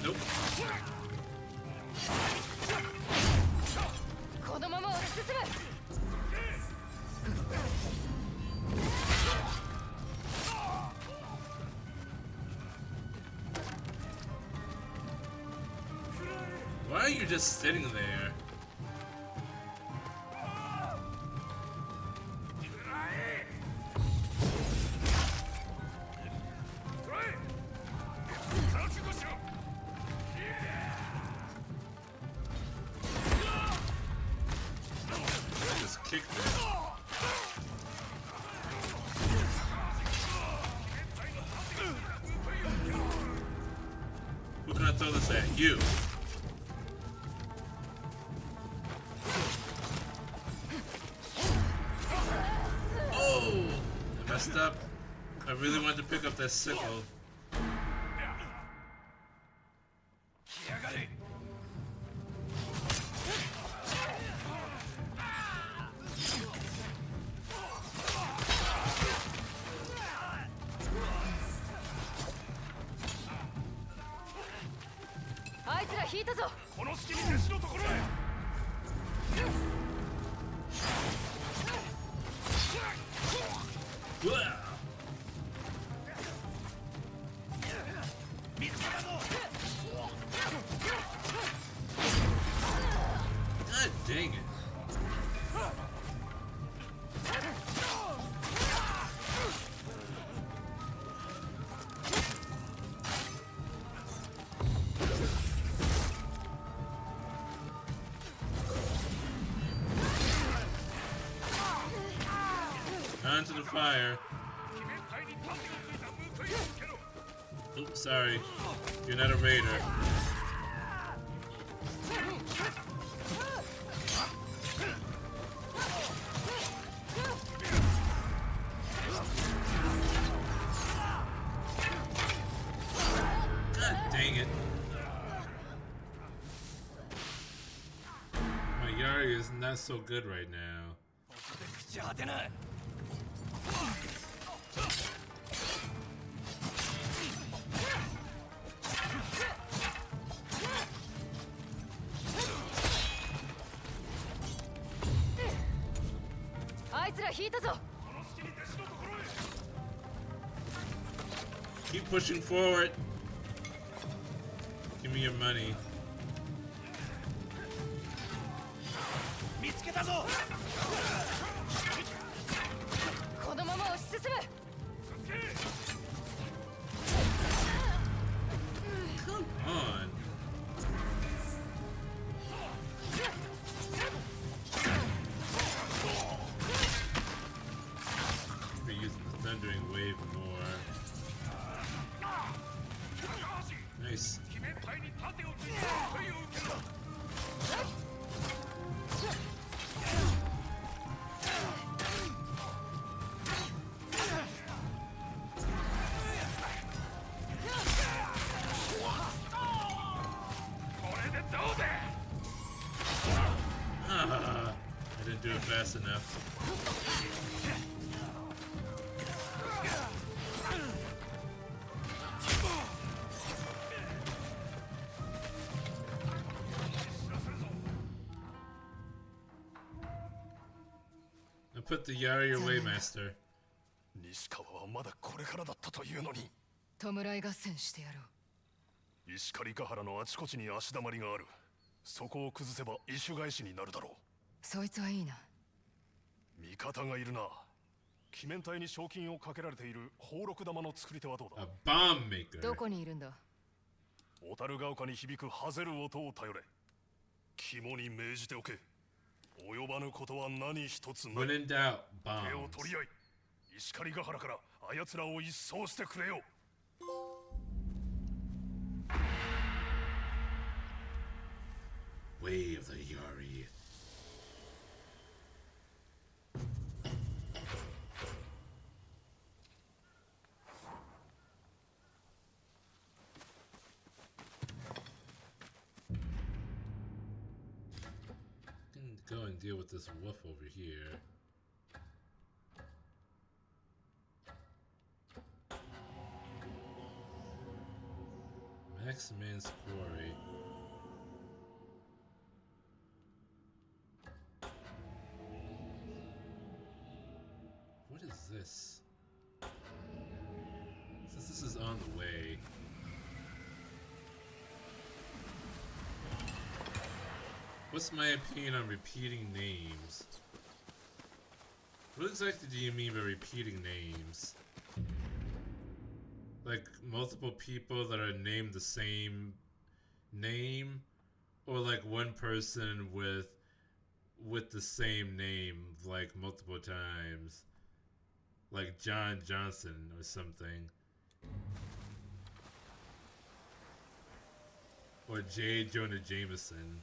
Nope. このまま俺進む。Why are you just sitting there? kick me. Who can I throw this at? You. Oh! I messed up. I really wanted to pick up that sickle. God dang it. Onto the fire. Oops, sorry. You're not a raider. God dang it. My Yari is not so good right now. Keep pushing forward. Give me your money. Come on. Be using the thundering wave more. Nice. I didn't do it fast enough. I put the Yari away, Master. 西川はまだこれからだったというのに。弔い合戦してやろう。石狩ヶ原のあちこちに足だまりがある。そこを崩せば異種返しになるだろう。そいつはいいな。味方がいるな。鬼面隊に賞金をかけられている宝禄玉の作り手はどうだ？ A bomb maker. どこにいるんだ？小樽ヶ丘に響くハゼる音を頼れ。肝に銘じておけ。及ばぬことは何一つない。 When in doubt, 手を bombs. 取り合い、石狩ヶ原からあやつらを一掃してくれよ。Way of the Yari. Go and deal with this wolf over here. Max Man's Quarry. What is this? Since this is on the way. What's my opinion on repeating names? What exactly do you mean by repeating names? Like multiple people that are named the same name? Or like one person with with the same name like multiple times, like John Johnson or something, or J. Jonah Jameson.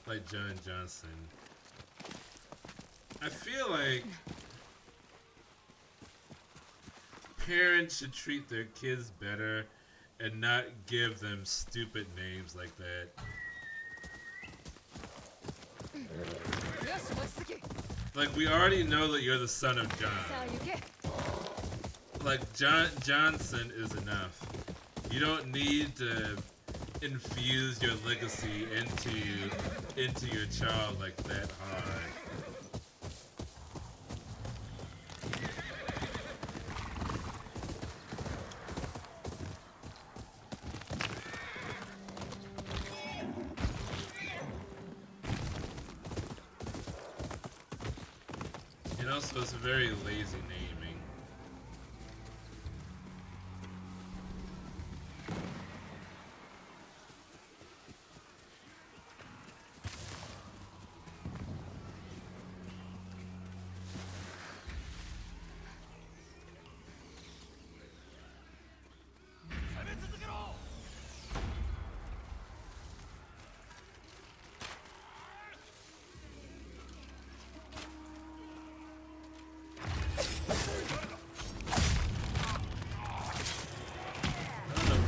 Like John Johnson. I feel like parents should treat their kids better and not give them stupid names like that. Like, we already know that you're the son of John. Like, Johnson is enough. You don't need to infuse your legacy into your child like that hard. And also, it's very lazy naming.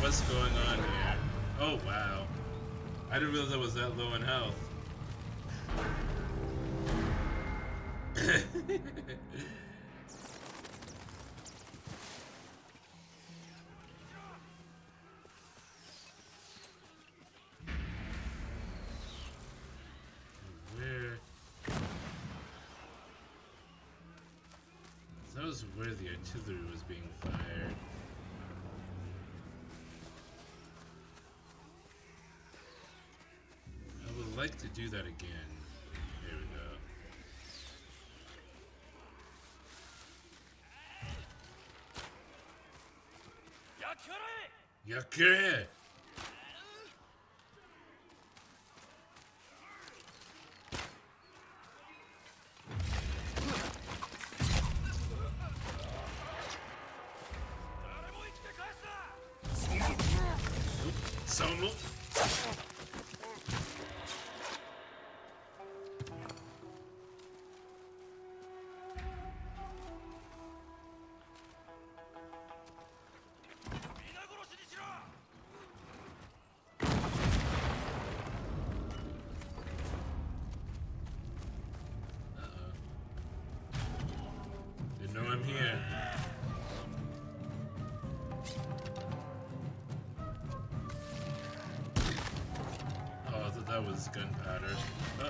What's going on here? Oh wow. I didn't realize I was that low in health. Where? That was where the artillery was being fired. I would like to do that again. There we go. Yakure! Somo. They know I'm here. Oh, I thought that was gunpowder. Uh-oh.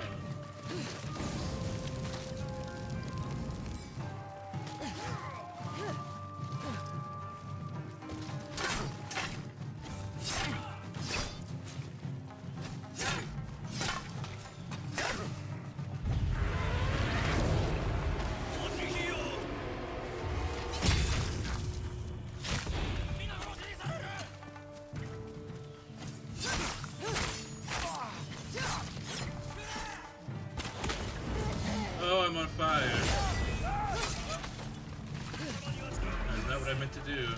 Oh, I'm on fire. Is that what I meant to do?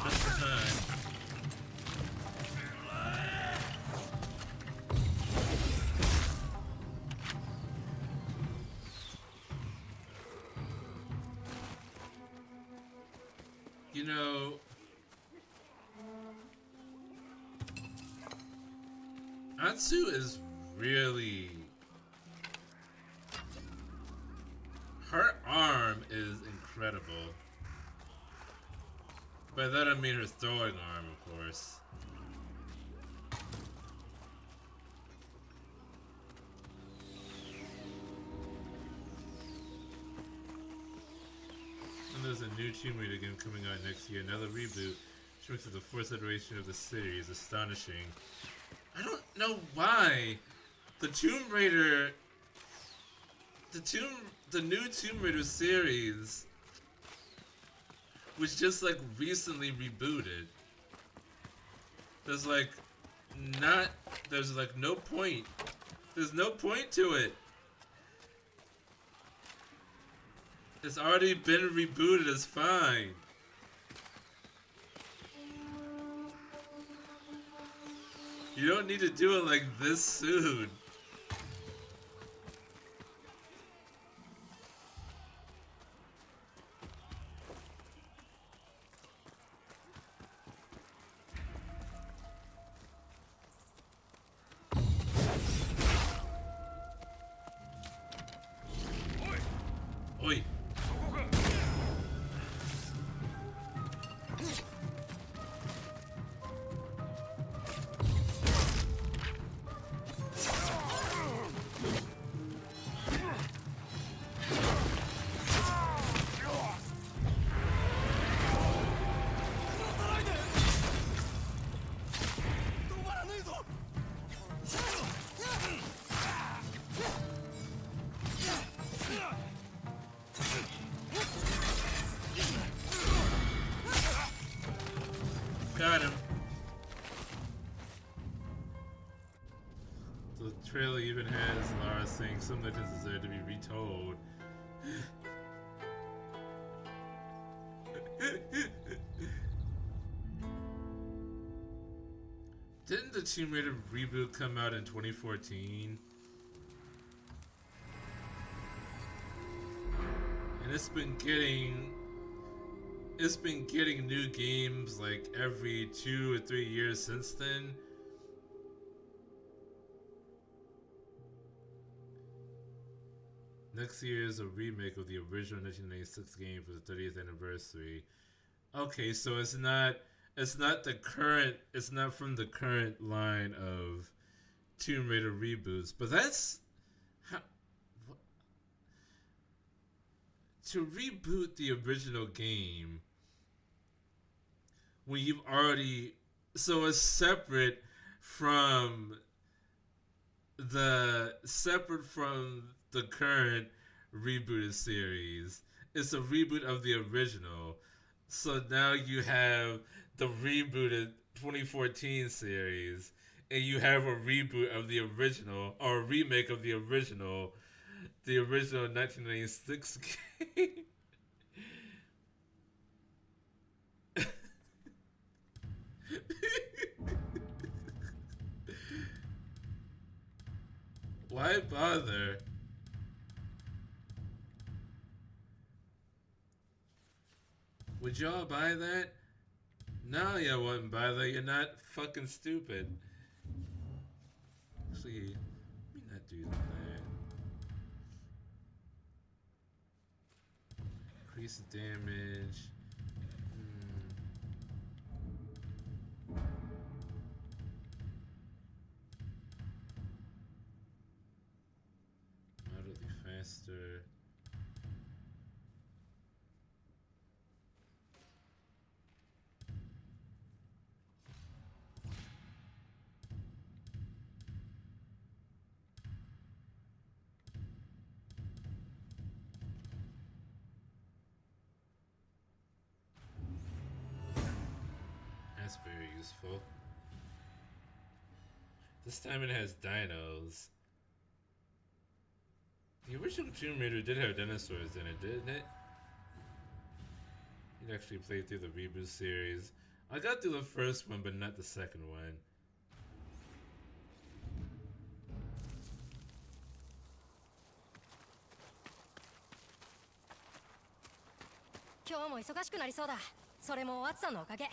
Just in time. You know, Atsu is really... Her arm is incredible. By that I mean her throwing arm, of course. new Tomb Raider game coming out next year. Another reboot, which makes it the fourth iteration of the series. Astonishing. I don't know why the Tomb Raider, the new Tomb Raider series was just like recently rebooted. There's like no point. There's no point to it. It's already been rebooted, it's fine. You don't need to do it like this soon. Oi. Got him. The trailer even has Lara saying some legends deserve to be retold. Didn't the Tomb Raider reboot come out in 2014? And it's been getting new games like every 2 or 3 years since then. Next year is a remake of the original 1996 game for the 30th anniversary. Okay, so it's not from the current line of Tomb Raider reboots, but that's to reboot the original game when you've already, so it's separate from the current rebooted series. It's a reboot of the original. So now you have the rebooted 2014 series, and you have a reboot of the original, or a remake of the original 1996 game. Why bother? Would y'all buy that? No, y'all wouldn't buy that. You're not fucking stupid. Actually, let me not do that. Increase the damage. Moderately faster. That's very useful. This time it has dinos. The original Tomb Raider did have dinosaurs in it, didn't it? You'd actually play through the reboot series. I got through the first one, but not the second one.今日も忙しくなりそうだ。それもワッツさんのおかげ。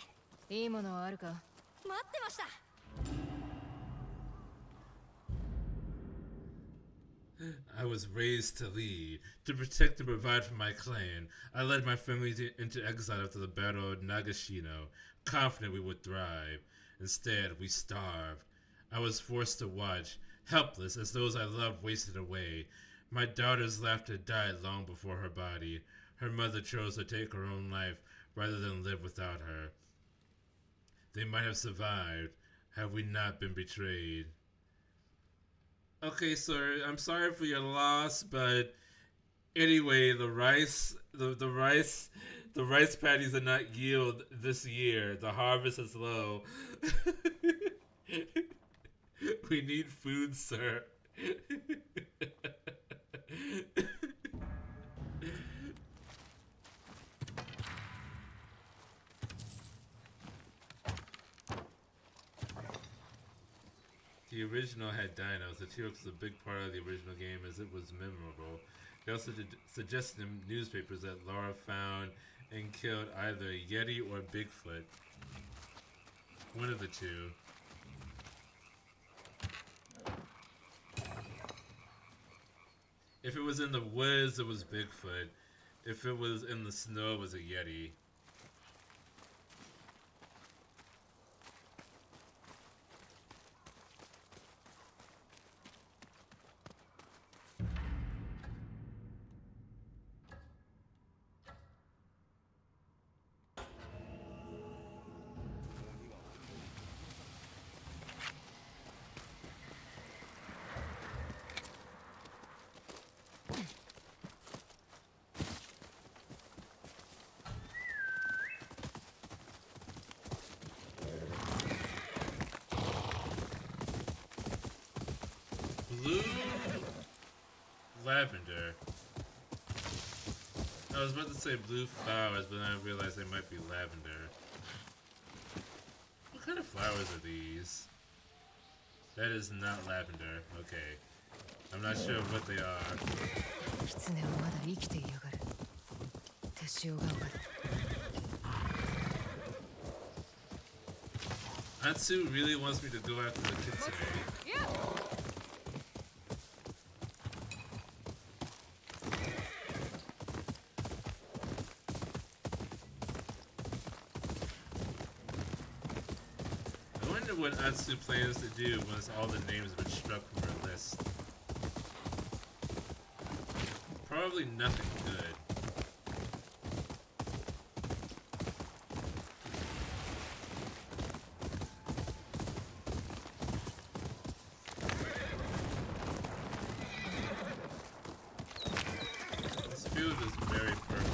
いいものはあるか？待ってました。I was raised to lead, to protect and provide for my clan. I led my family into exile after the Battle of Nagashino, confident we would thrive. Instead, we starved. I was forced to watch, helpless as those I loved wasted away. My daughter's laughter died long before her body. her mother chose to take her own life rather than live without her. They might have survived had we not been betrayed. Okay, sir, I'm sorry for your loss, but anyway, the rice paddies did not yield this year. The harvest is low. We need food, sir. The original had dinos. The T-Rex was a big part of the original game as it was memorable. They also suggested in newspapers that Laura found and killed either a Yeti or Bigfoot. One of the two. If it was in the woods, it was Bigfoot. If it was in the snow, it was a Yeti. Blue lavender. I was about to say blue flowers, but then I realized they might be lavender. What kind of flowers are these? That is not lavender. Okay. I'm not sure what they are. Atsu really wants me to go after the kitsune. I wonder what Atsu plans to do once all the names have been struck from her list. Probably nothing good. This field is very fertile.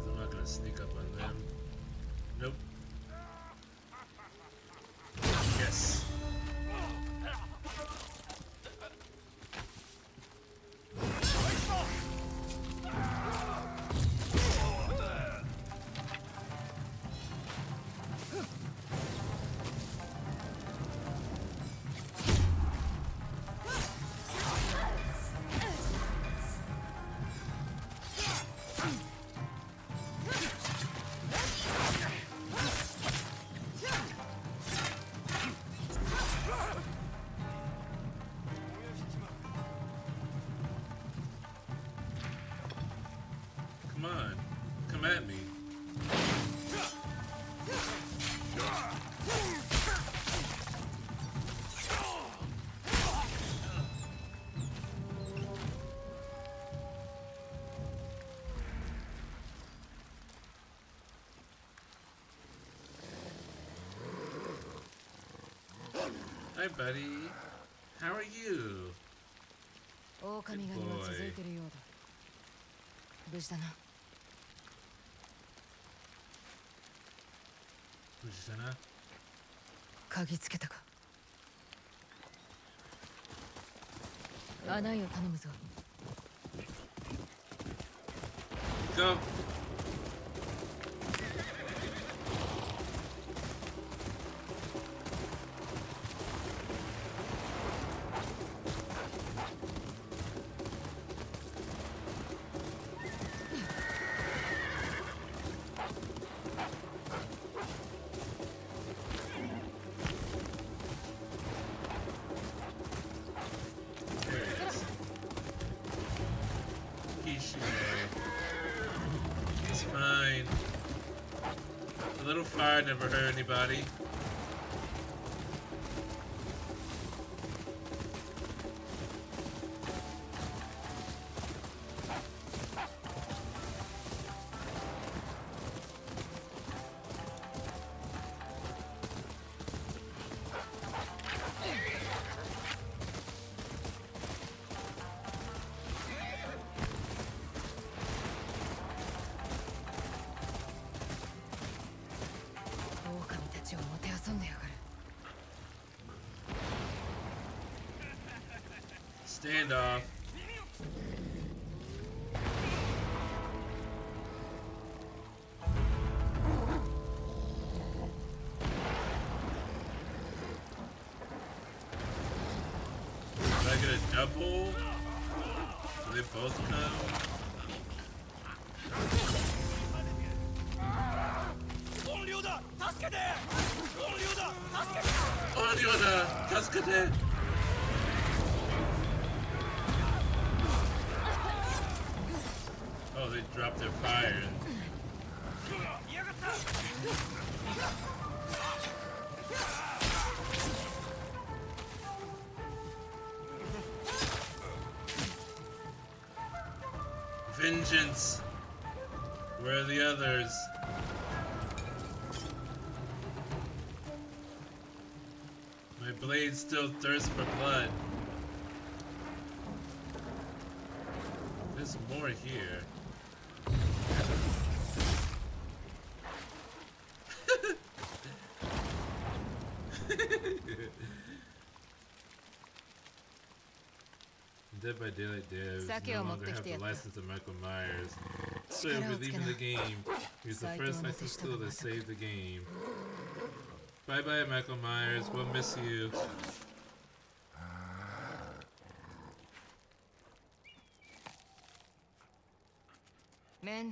I'm not gonna sneak up on them. Nope. Yes. Come on, come at me. Hi, buddy. How are you? Good boy. 無事だな。無事だな。鍵つけたか。穴よ頼むぞ。Go. little fire never hurt anybody. Standoff. Did I get a double? Do they both come? Oh, they dropped their fire. Vengeance! Where are the others? My blade still thirsts for blood. There's more here. Dead by Daylight devs no longer have the license of Michael Myers. So we're leaving the game. Use the first license tool to save the game. Bye bye, Michael Myers. We'll miss you. Man,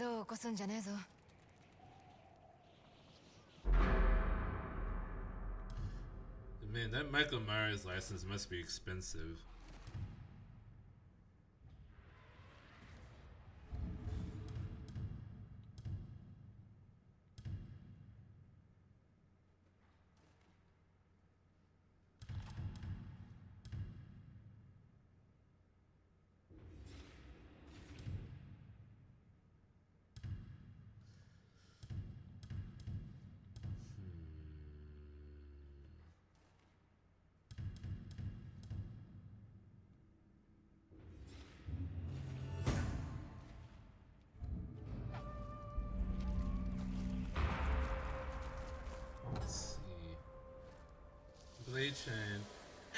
that Michael Myers license must be expensive. Blade-chan.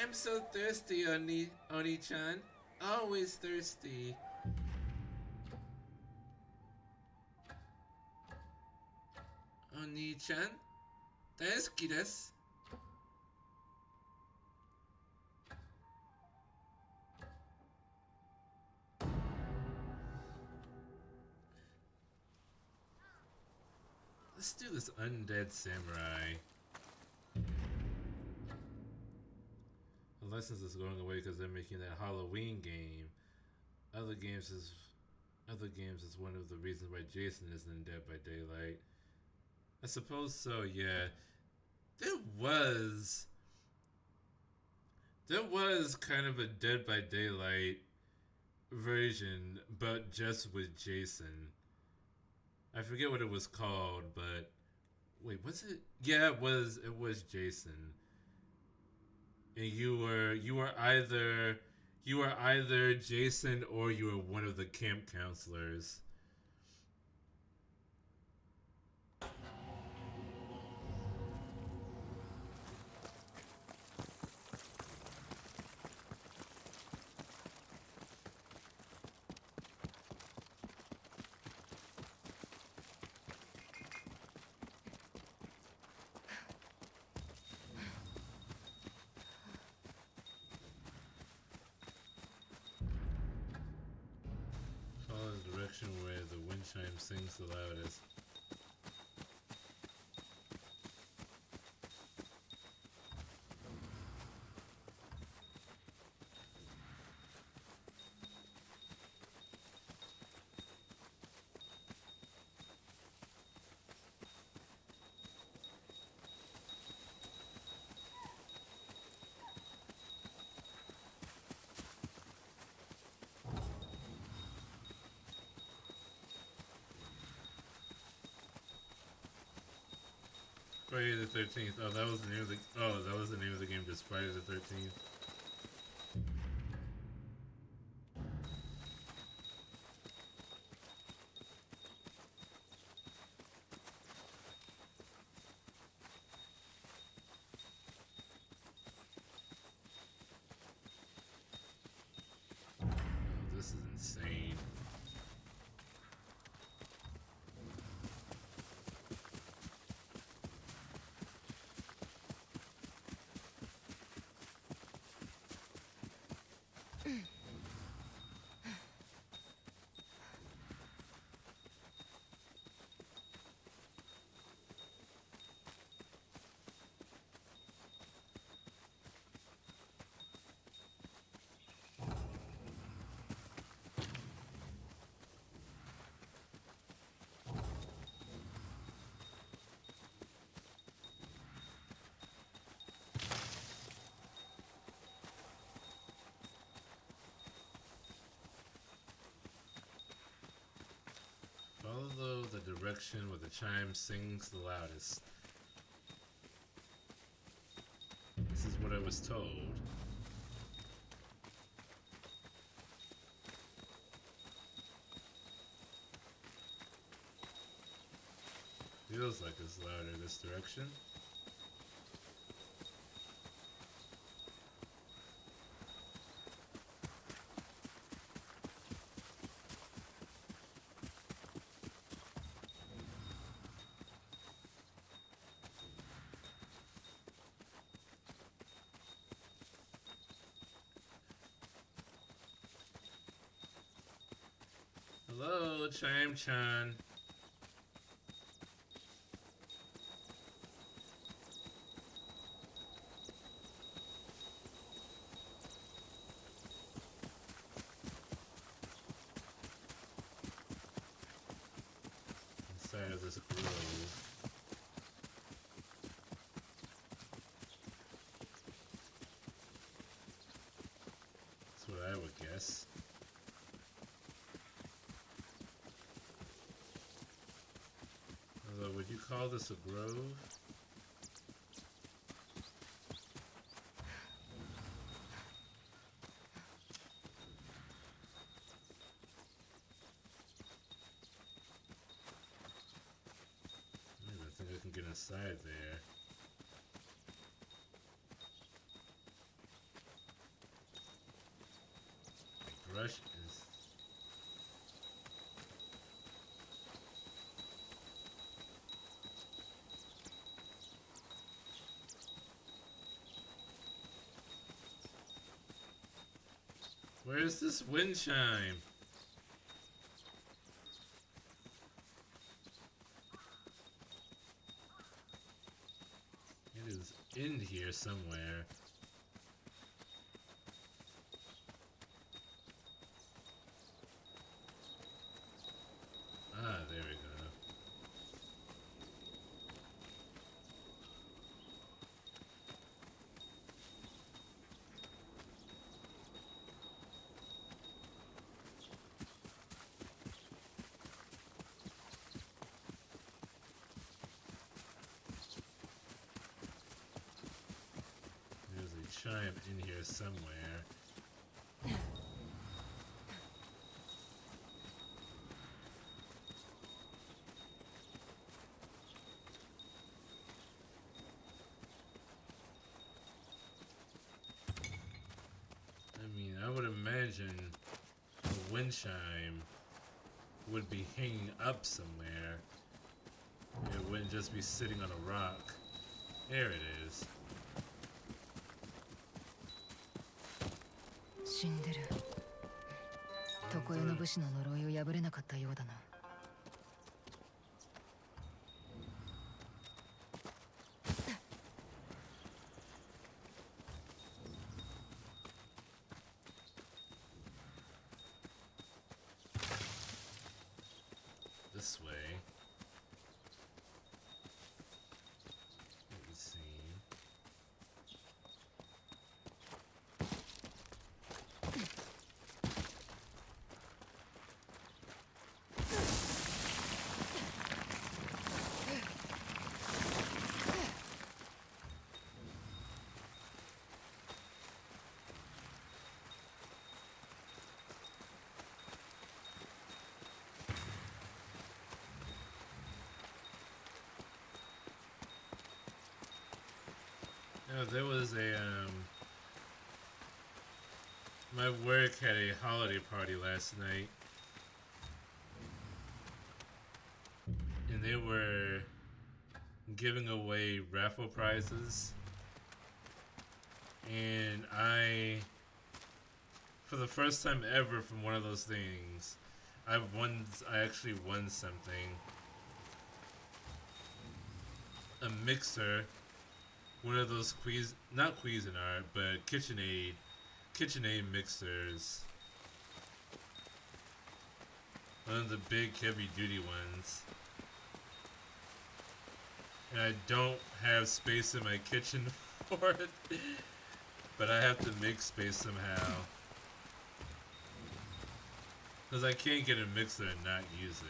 I'm so thirsty, Oni-chan. Always thirsty. Oni-chan? 大好きです. Let's do this undead samurai. The license is going away because they're making that Halloween game. Other games is one of the reasons why Jason isn't in Dead by Daylight. I suppose so, yeah. There was kind of a Dead by Daylight version, but just with Jason. I forget what it was called, but wait, was it? Yeah, it was Jason. And you were either Jason or you were one of the camp counselors. Where the wind chime sings the loudest. Friday the 13th. Oh, that was the name of the. Oh, that was the name of the game. Just Friday the 13th. Oh, this is insane. Follow the direction where the chime sings the loudest. This is what I was told. Feels like it's louder this direction. Hello, Chime-chan. Inside of this grove. That's what I would guess. Although, would you call this a grove? I think I can get inside there. The brush is... Where's this wind chime? It is in here somewhere. Ah, there we go. Chime in here somewhere. I mean, I would imagine a wind chime would be hanging up somewhere. It wouldn't just be sitting on a rock. There it is. 死んでる。常世の武士の呪いを破れなかったようだな。This way. It would seem. Oh, there was a my work had a holiday party last night, and they were giving away raffle prizes, and for the first time ever from one of those things, I actually won something. A mixer, one of those not Cuisinart, but KitchenAid mixers. One of the big heavy duty ones. And I don't have space in my kitchen for it, but I have to make space somehow. Because I can't get a mixer and not use it.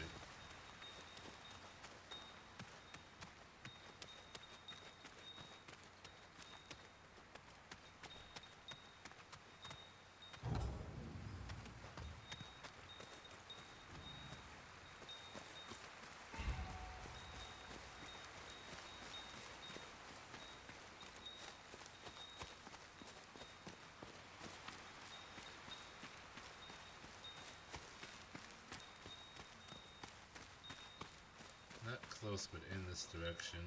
Not close, but in this direction.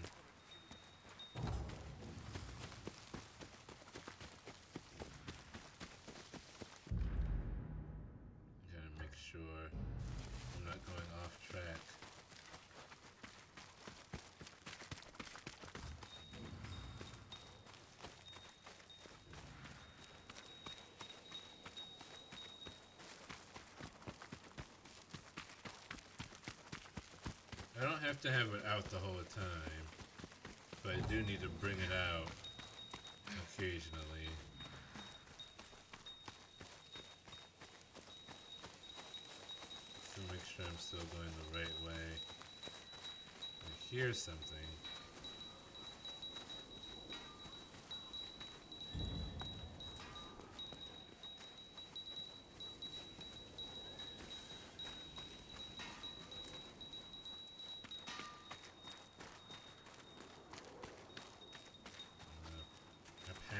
Gotta make sure I'm not going off track. I don't have to have it out the whole time, but I do need to bring it out occasionally. To make sure I'm still going the right way. I hear something.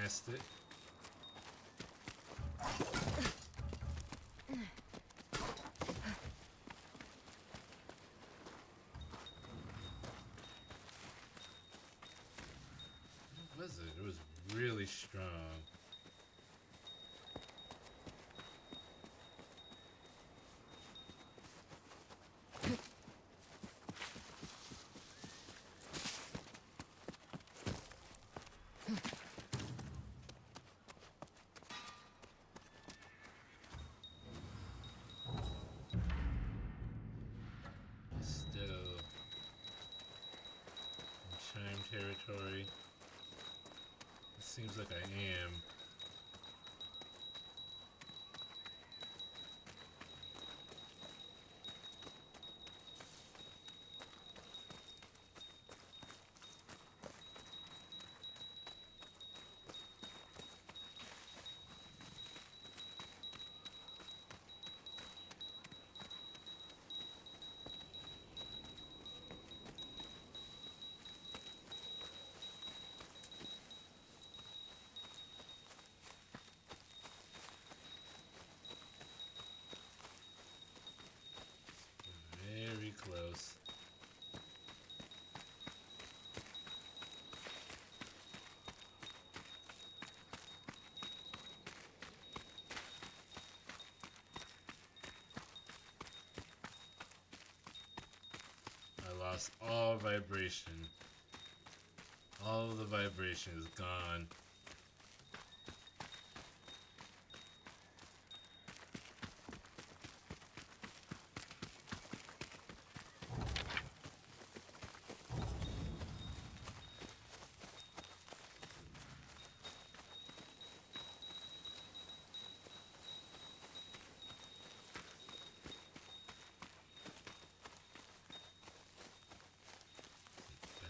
Past it. What was it? It was really strong. Territory. It seems like I am. Close. I lost all vibration. All of the vibration is gone.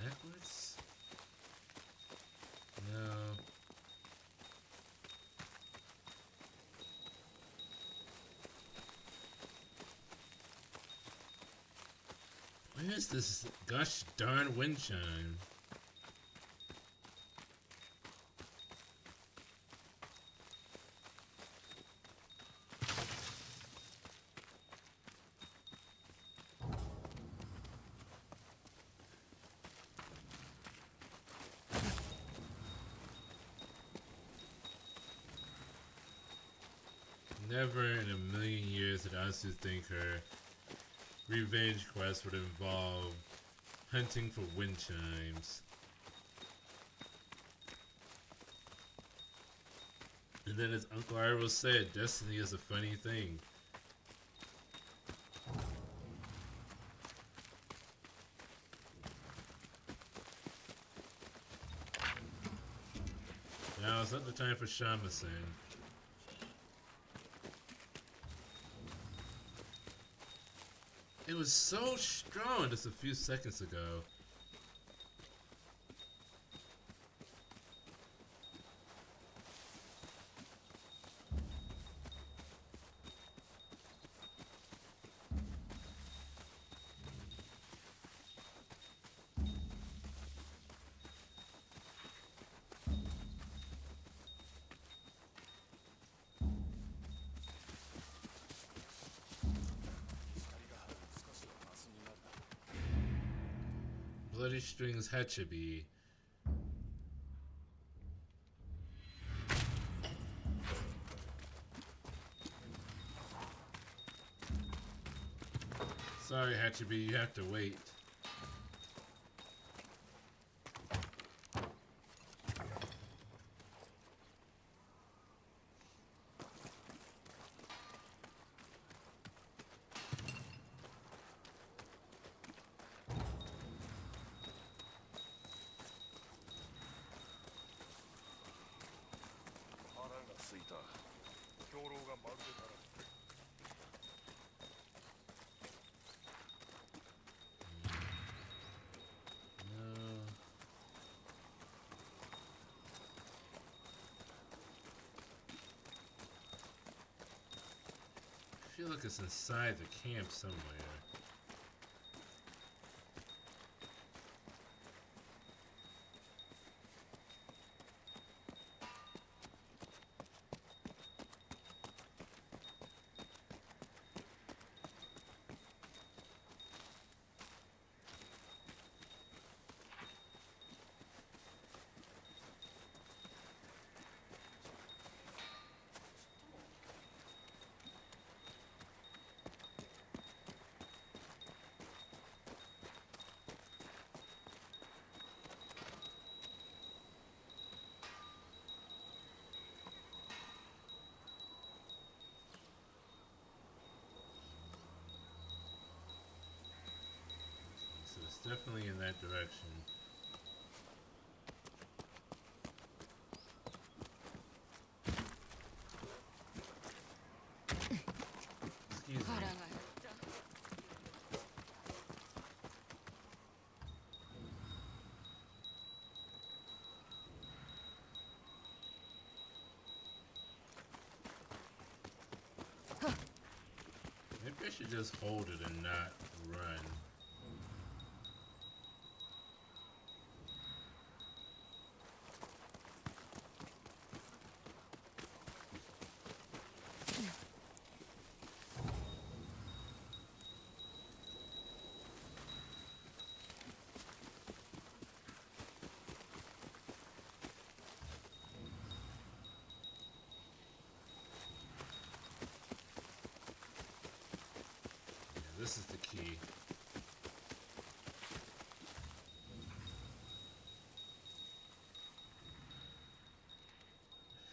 Backwards? No. Where is this gosh darn wind chime? Never in a million years did Asu think her revenge quest would involve hunting for wind chimes. And then as Uncle Iroh said, destiny is a funny thing. Now it's not the time for Shamasan. It was so strong just a few seconds ago. Bloody Strings Hachibi. Sorry, Hachibi, you have to wait. I feel like it's inside the camp somewhere. Definitely in that direction. Excuse me. Maybe I should just hold it and not run. This is the key. It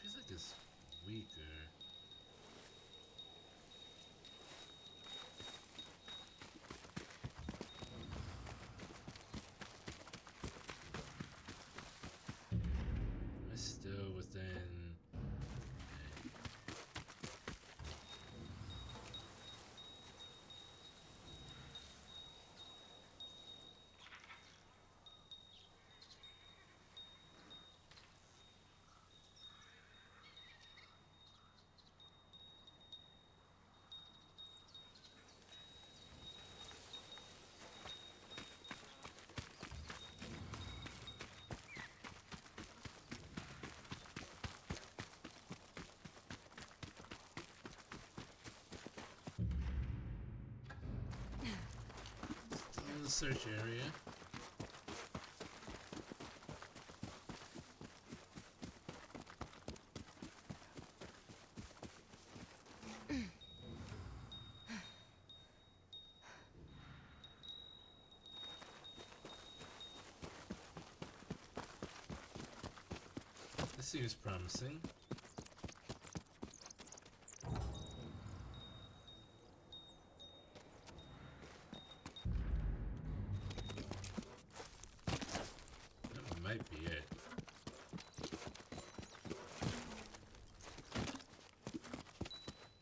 feels like it's weaker. Am I still within? In the search area. This seems promising. That might be it.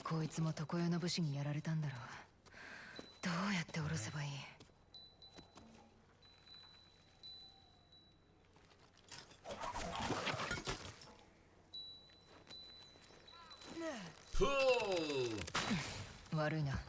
「こいつも常世の武士にやられたんだろう。どうやって下ろせばいい？」悪いな。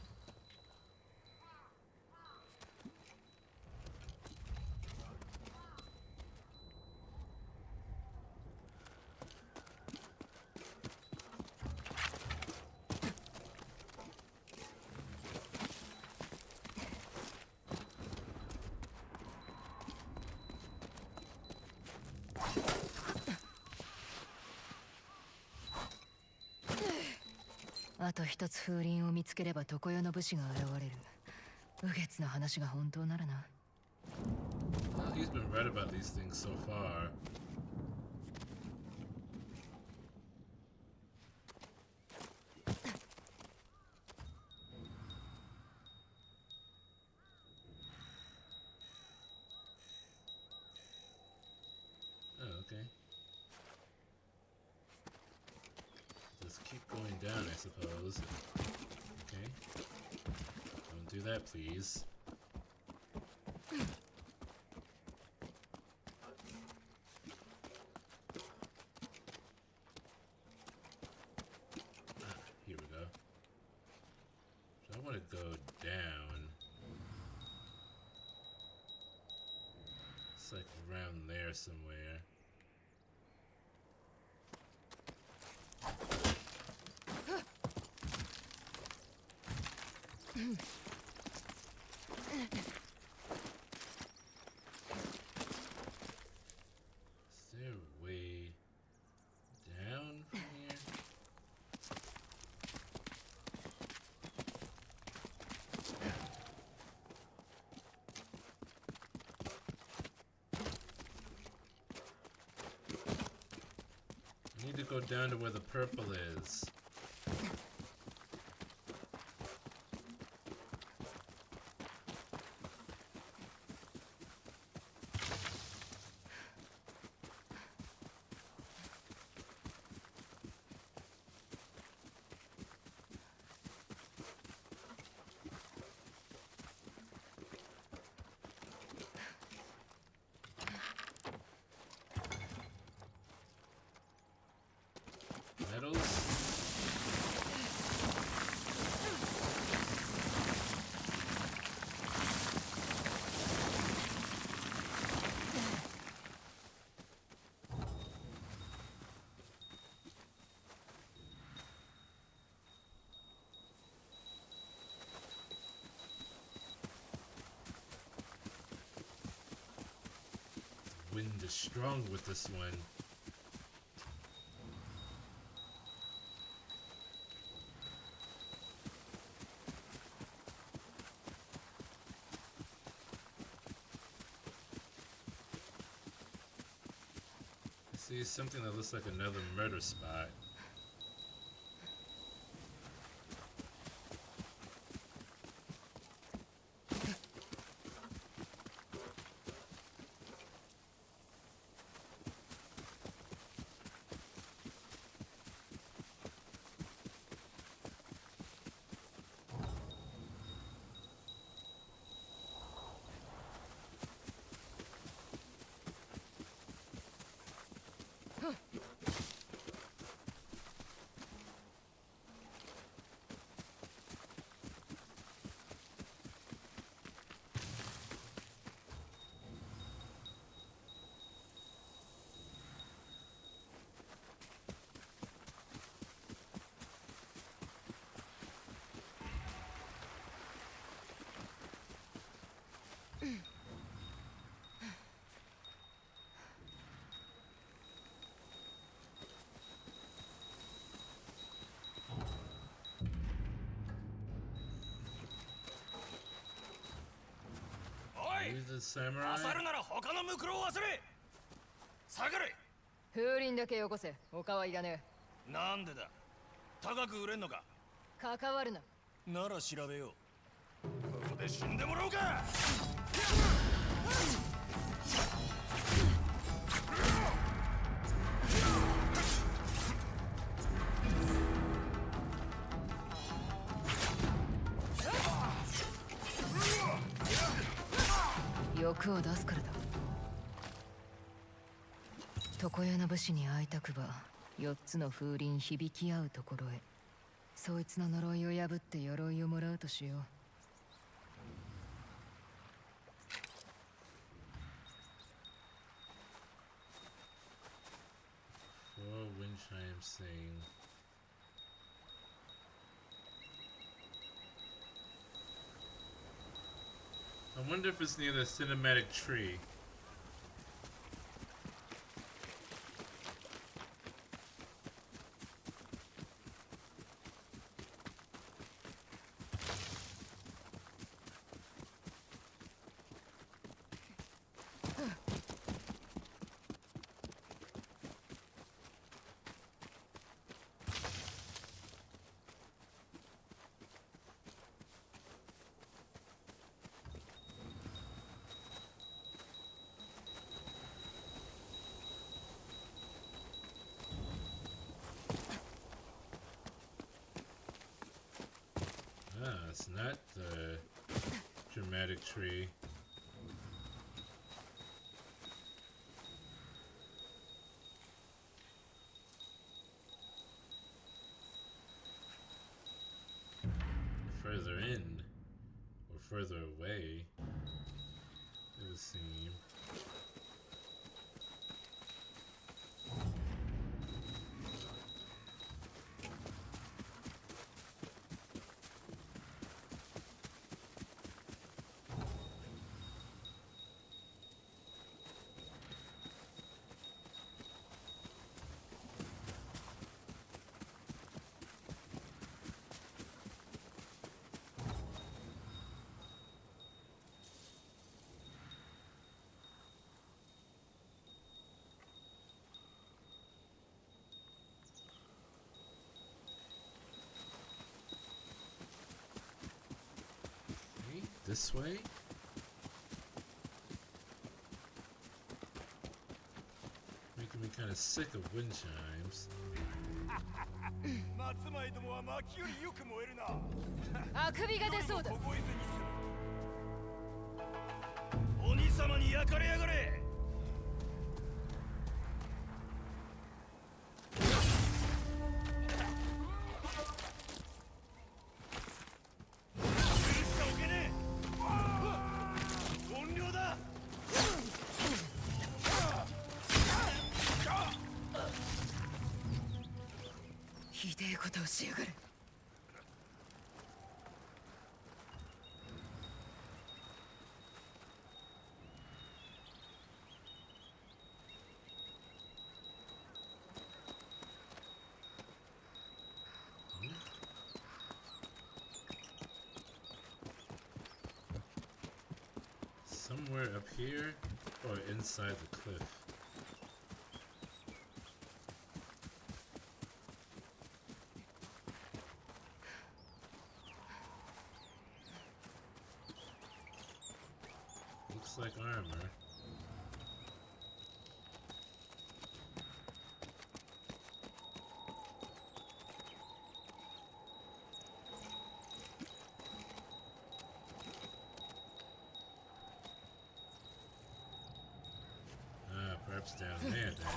あと一つ風鈴を見つければ常世の武士が現れる。右月の話が本当ならな。Well, he's been right about these things so far. Oh, okay. Just keep going down, I suppose. Okay. Don't do that, please. Here we go. So I want to go down. It's like around there somewhere. Is there a way down from here? I need to go down to where the purple is. Metals. Wind is strong with this one. See something that looks like another murder spot. He's a samurai. なら他のムクロを忘れ下がれ風鈴だけよこせ。他はいらねなんでだ。高く売れんのか。え。関わるな。なら調べよう。ここで死んでもらおうか。欲を出すからだ。床屋の武士に会いたくば4つの風鈴響き合うところへ。そいつの呪いを破って鎧をもらうとしよう。Four wind chimes sing. I wonder if it's near the cinematic tree. Ah, it's not the dramatic tree. Further in, or further away, it would seem. This way? Making me kind of sick of wind chimes. 松前どもは薪よりよく燃えるな。あくびが出そうだ。凍えずに済む。鬼様に焼かれやがれ。ひでえことをしやがる。Somewhere up here or inside the cliff. Looks like armor. Perhaps down there then.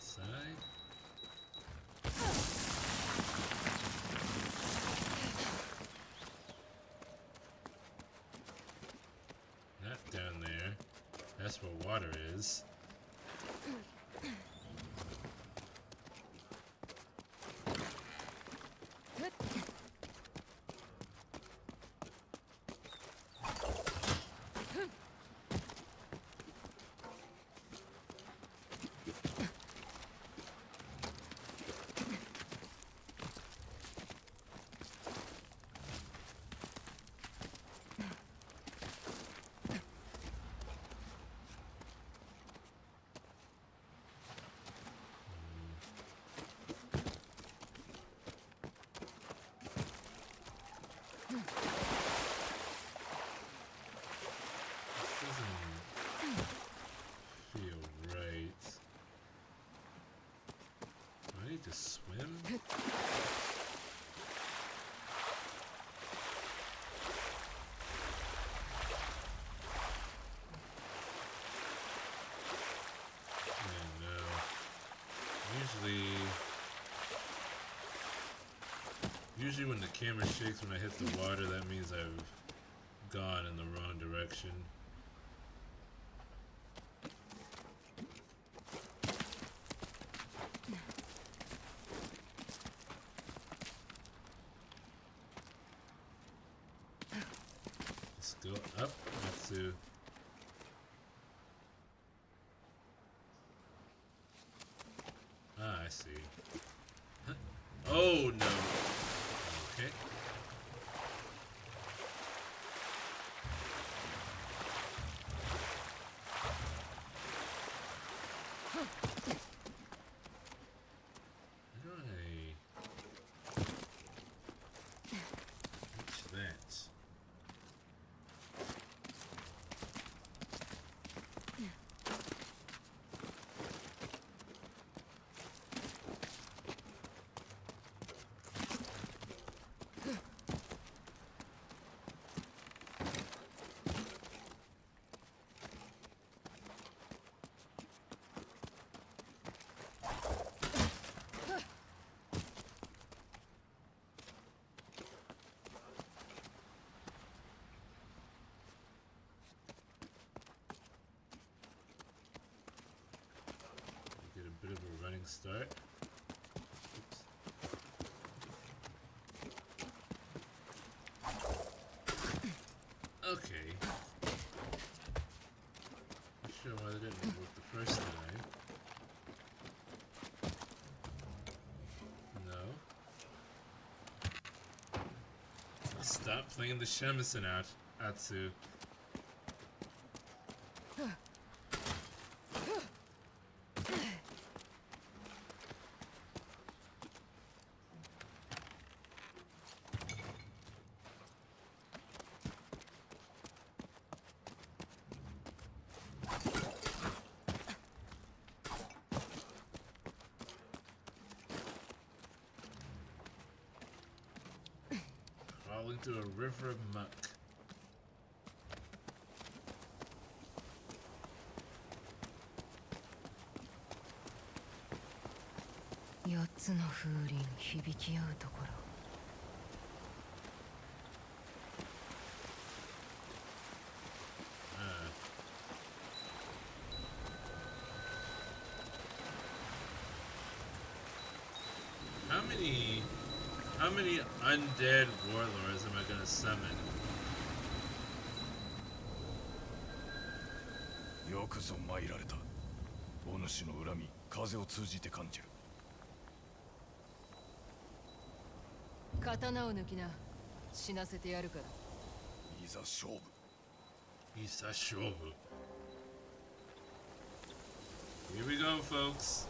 Side. Not down there. That's where water is. need to swim? No. Usually when the camera shakes when I hit the water, that means I've gone in the wrong direction. Let's go up. Let's do. Ah, I see. Huh? Oh no. Okay. How do I reach that? Get a bit of a running start. Oops. Okay. Not sure why that didn't work the first time. No. Stop playing the shamisen out, Atsu. Crawl into a river of muck.4つの風鈴響き合うところ。How many undead warlords am I gonna summon? よくぞ参られた。お主の恨み、風を通じて感じる。刀を抜きな。死なせてやるから。いざ勝負。いざ勝負。Here we go, folks.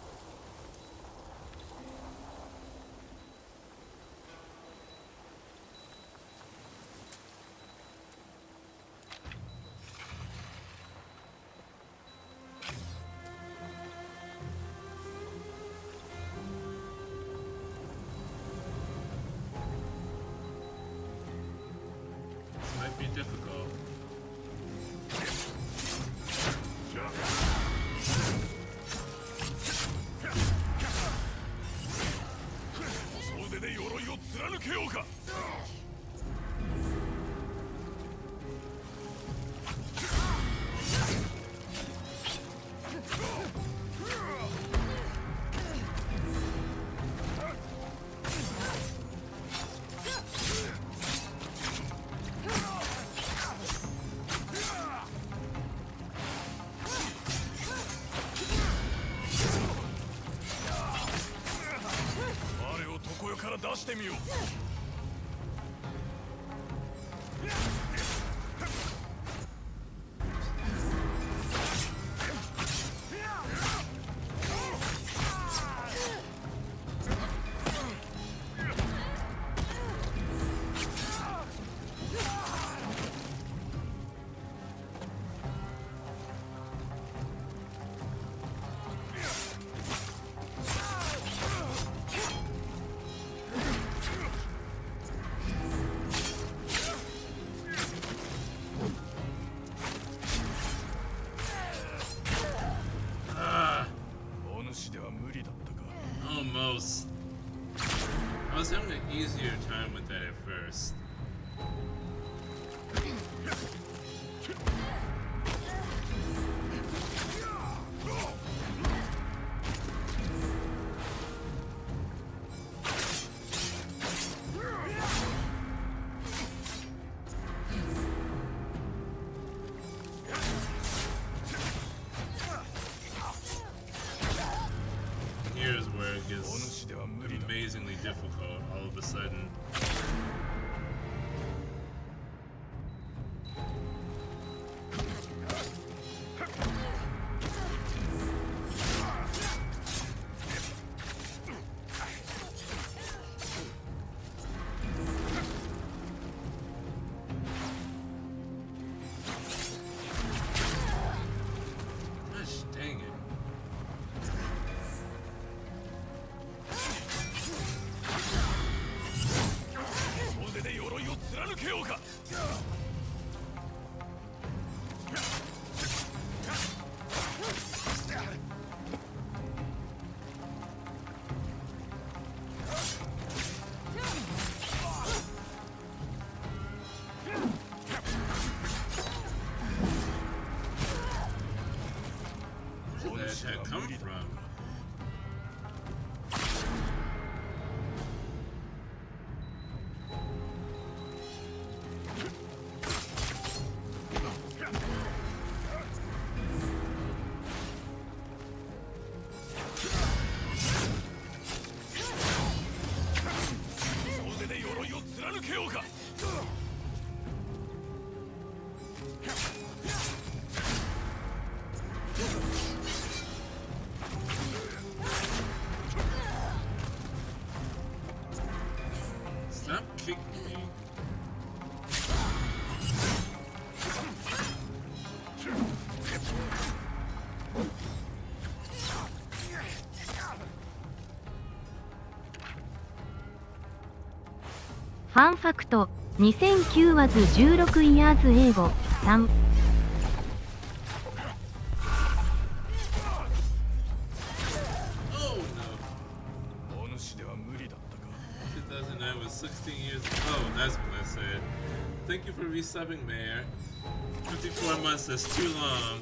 Might be difficult. 総出で鎧を貫けようか。我を常世から出してみよう。was having an easier time with that at first. Here's where it gets amazingly difficult all of a sudden. Gosh dang it. Where did that come from? Stop kicking me.「ファンファクト2009 was 16 years 英語3」Oh no. 2009 was 16 years. Oh, that's what I said. Thank you for resubbing, Mayor. 54 months, that's too long.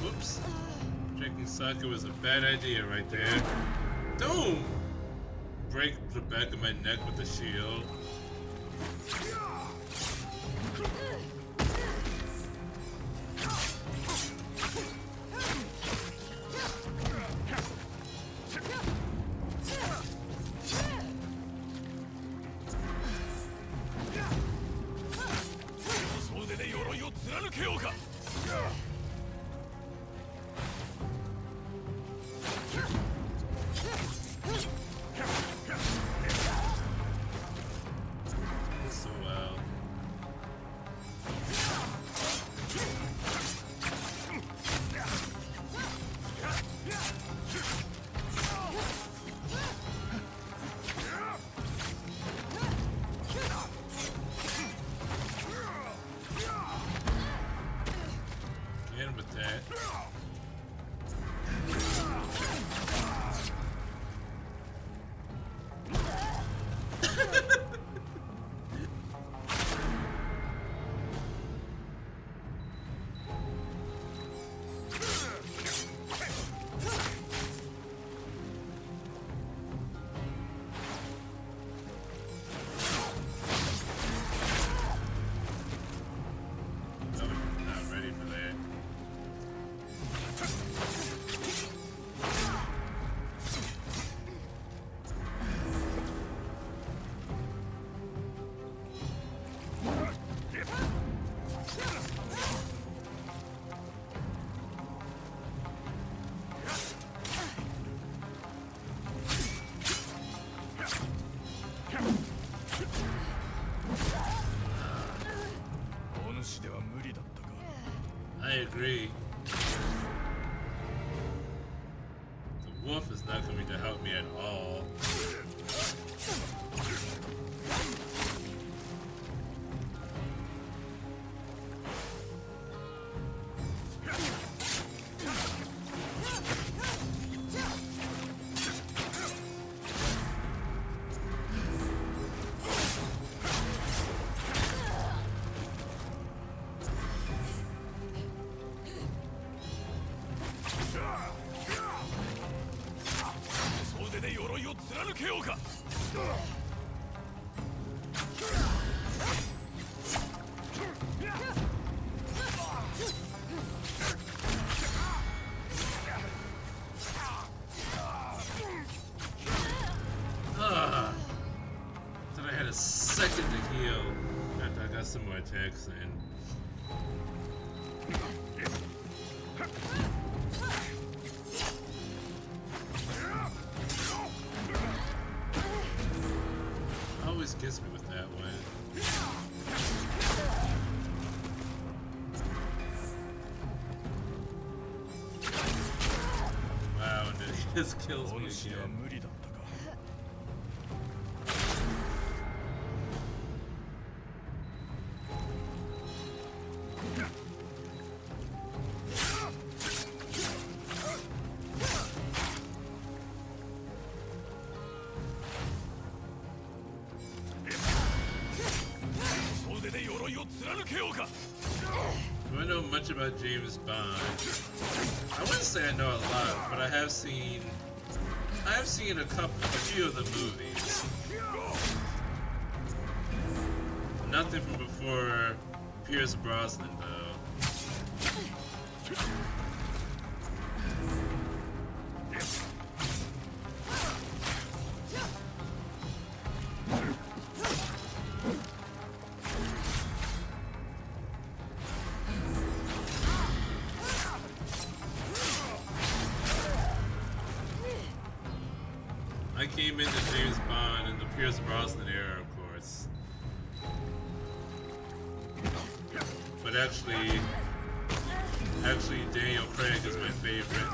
Whoops. Drinking sake was a bad idea right there. Don't break the back of my neck with the shield. So loud. I agree. The wolf is not going to help me at all. Thought I had a second to heal after I got some more attacks in. Always gets me with that one. Wow, and it just kills me again. Do I know much about James Bond? I wouldn't say I know a lot, but I have seen a few of the movies. Nothing from before Pierce Brosnan, though. I came into James Bond in the Pierce Brosnan era, of course. But actually Daniel Craig is my favorite.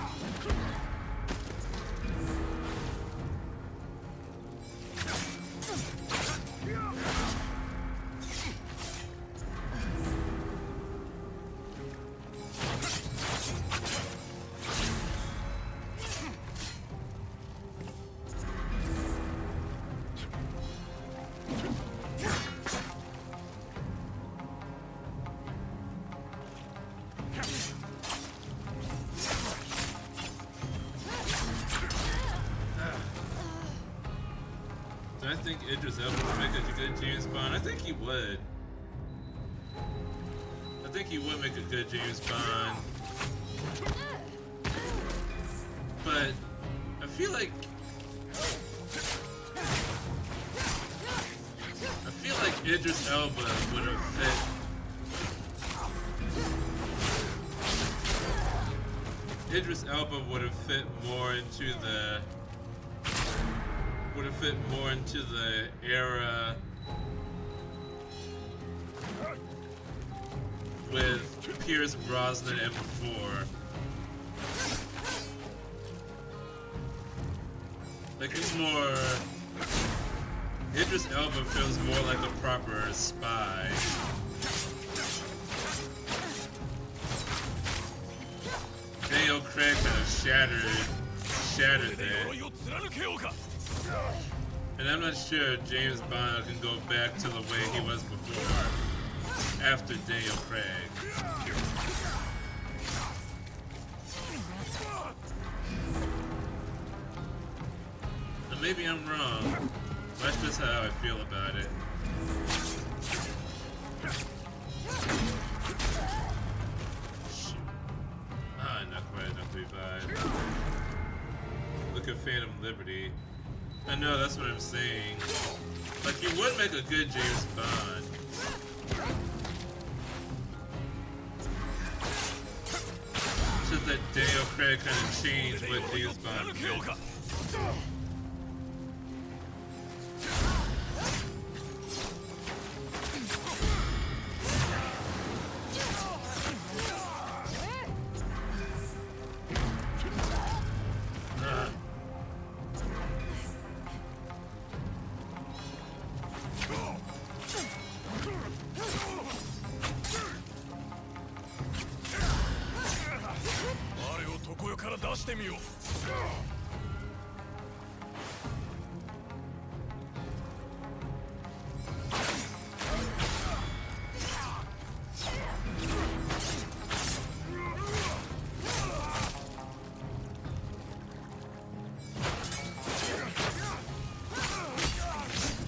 Do I think Idris Elba would make a good James Bond? I think he would. I think he would make a good James Bond. But I feel like Idris Elba would have fit. Idris Elba would have fit more into the era with Pierce Brosnan and before. Like he's more. Idris Elba feels more like a proper spy. Daniel Craig kind of shattered that. And I'm not sure James Bond can go back to the way he was before, after Daniel Craig. And maybe I'm wrong. That's just how I feel about it. Shoot. Not quite enough to revive. Look at Phantom Liberty. I know, that's what I'm saying. Like, you would make a good James Bond. It's just that Daniel Craig kind of changed what James Bond did. してみよう。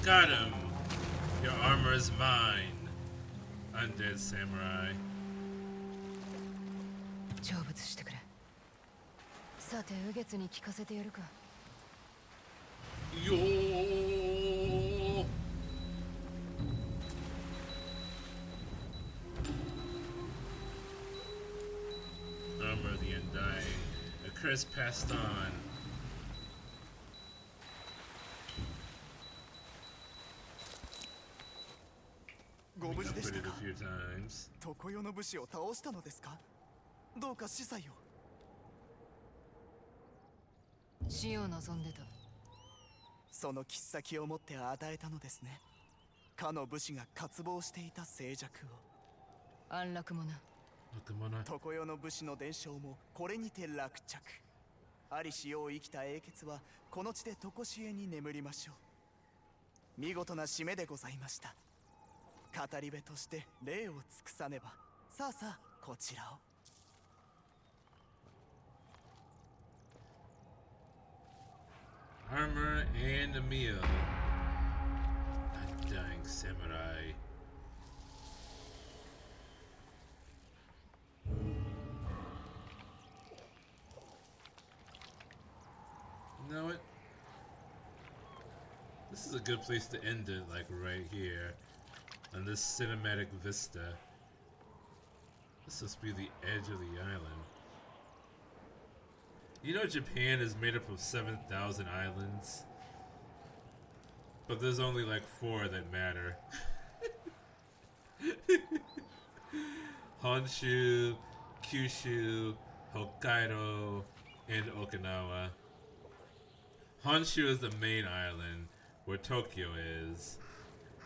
Got him! Your armor is mine, undead samurai. 成仏してくれ。さて、右月に聞かせてやるか。Yo! Armor of the Undying. A curse passed on. ご無事でしたか。 a few times. 常世の武士を倒したのですか。どうか司祭を。死を望んでた。その切っ先を持って与えたのですね。かの武士が渇望していた静寂を。安楽もな。常世の武士の伝承もこれにて落着。ありしよう生きた英傑はこの地で常しえに眠りましょう。見事な締めでございました。語り部として礼を尽くさねば。さあさあこちらを。Armor and a meal. Undying samurai. You know what? This is a good place to end it, like right here. On this cinematic vista. This must be the edge of the island. You know Japan is made up of 7,000 islands? But there's only like 4 that matter. Honshu, Kyushu, Hokkaido, and Okinawa. Honshu is the main island, where Tokyo is.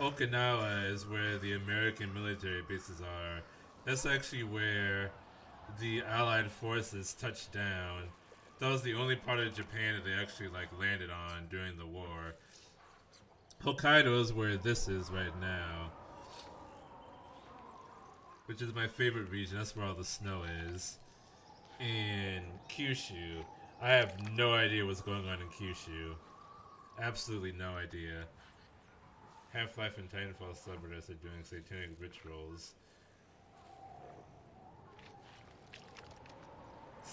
Okinawa is where the American military bases are. That's actually where the Allied forces touched down. That was the only part of Japan that they actually like landed on during the war. Hokkaido is where this is right now, which is my favorite region. That's where all the snow is. And Kyushu, I have no idea what's going on in Kyushu. Absolutely no idea. Half-Life and Titanfall subreddits are doing satanic rituals.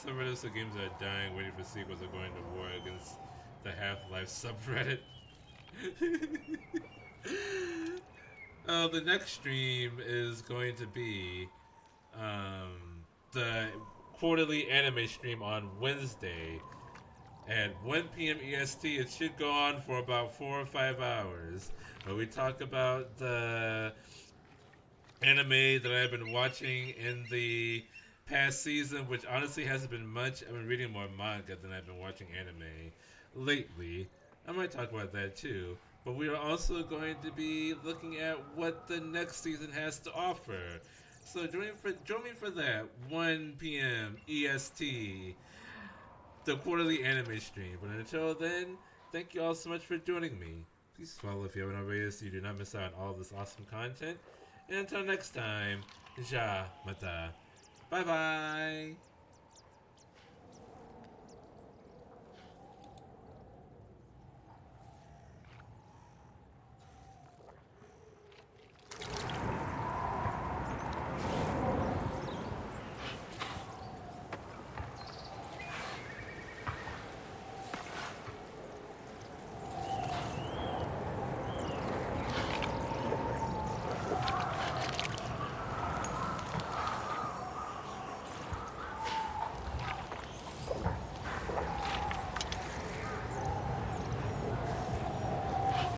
Subreddits of games that are dying, waiting for sequels, are going to war against the Half-Life subreddit. The next stream is going to be the quarterly anime stream on Wednesday at 1 p.m. EST. It should go on for about 4 or 5 hours, where we talk about the anime that I've been watching in the past season, which honestly hasn't been much. I've been reading more manga than I've been watching anime lately. I might talk about that too. But we are also going to be looking at what the next season has to offer. So join me for that 1 p.m. EST, the quarterly anime stream. But until then, thank you all so much for joining me. Please follow if you haven't already so you do not miss out on all of this awesome content. And until next time, ja mata. Bye bye.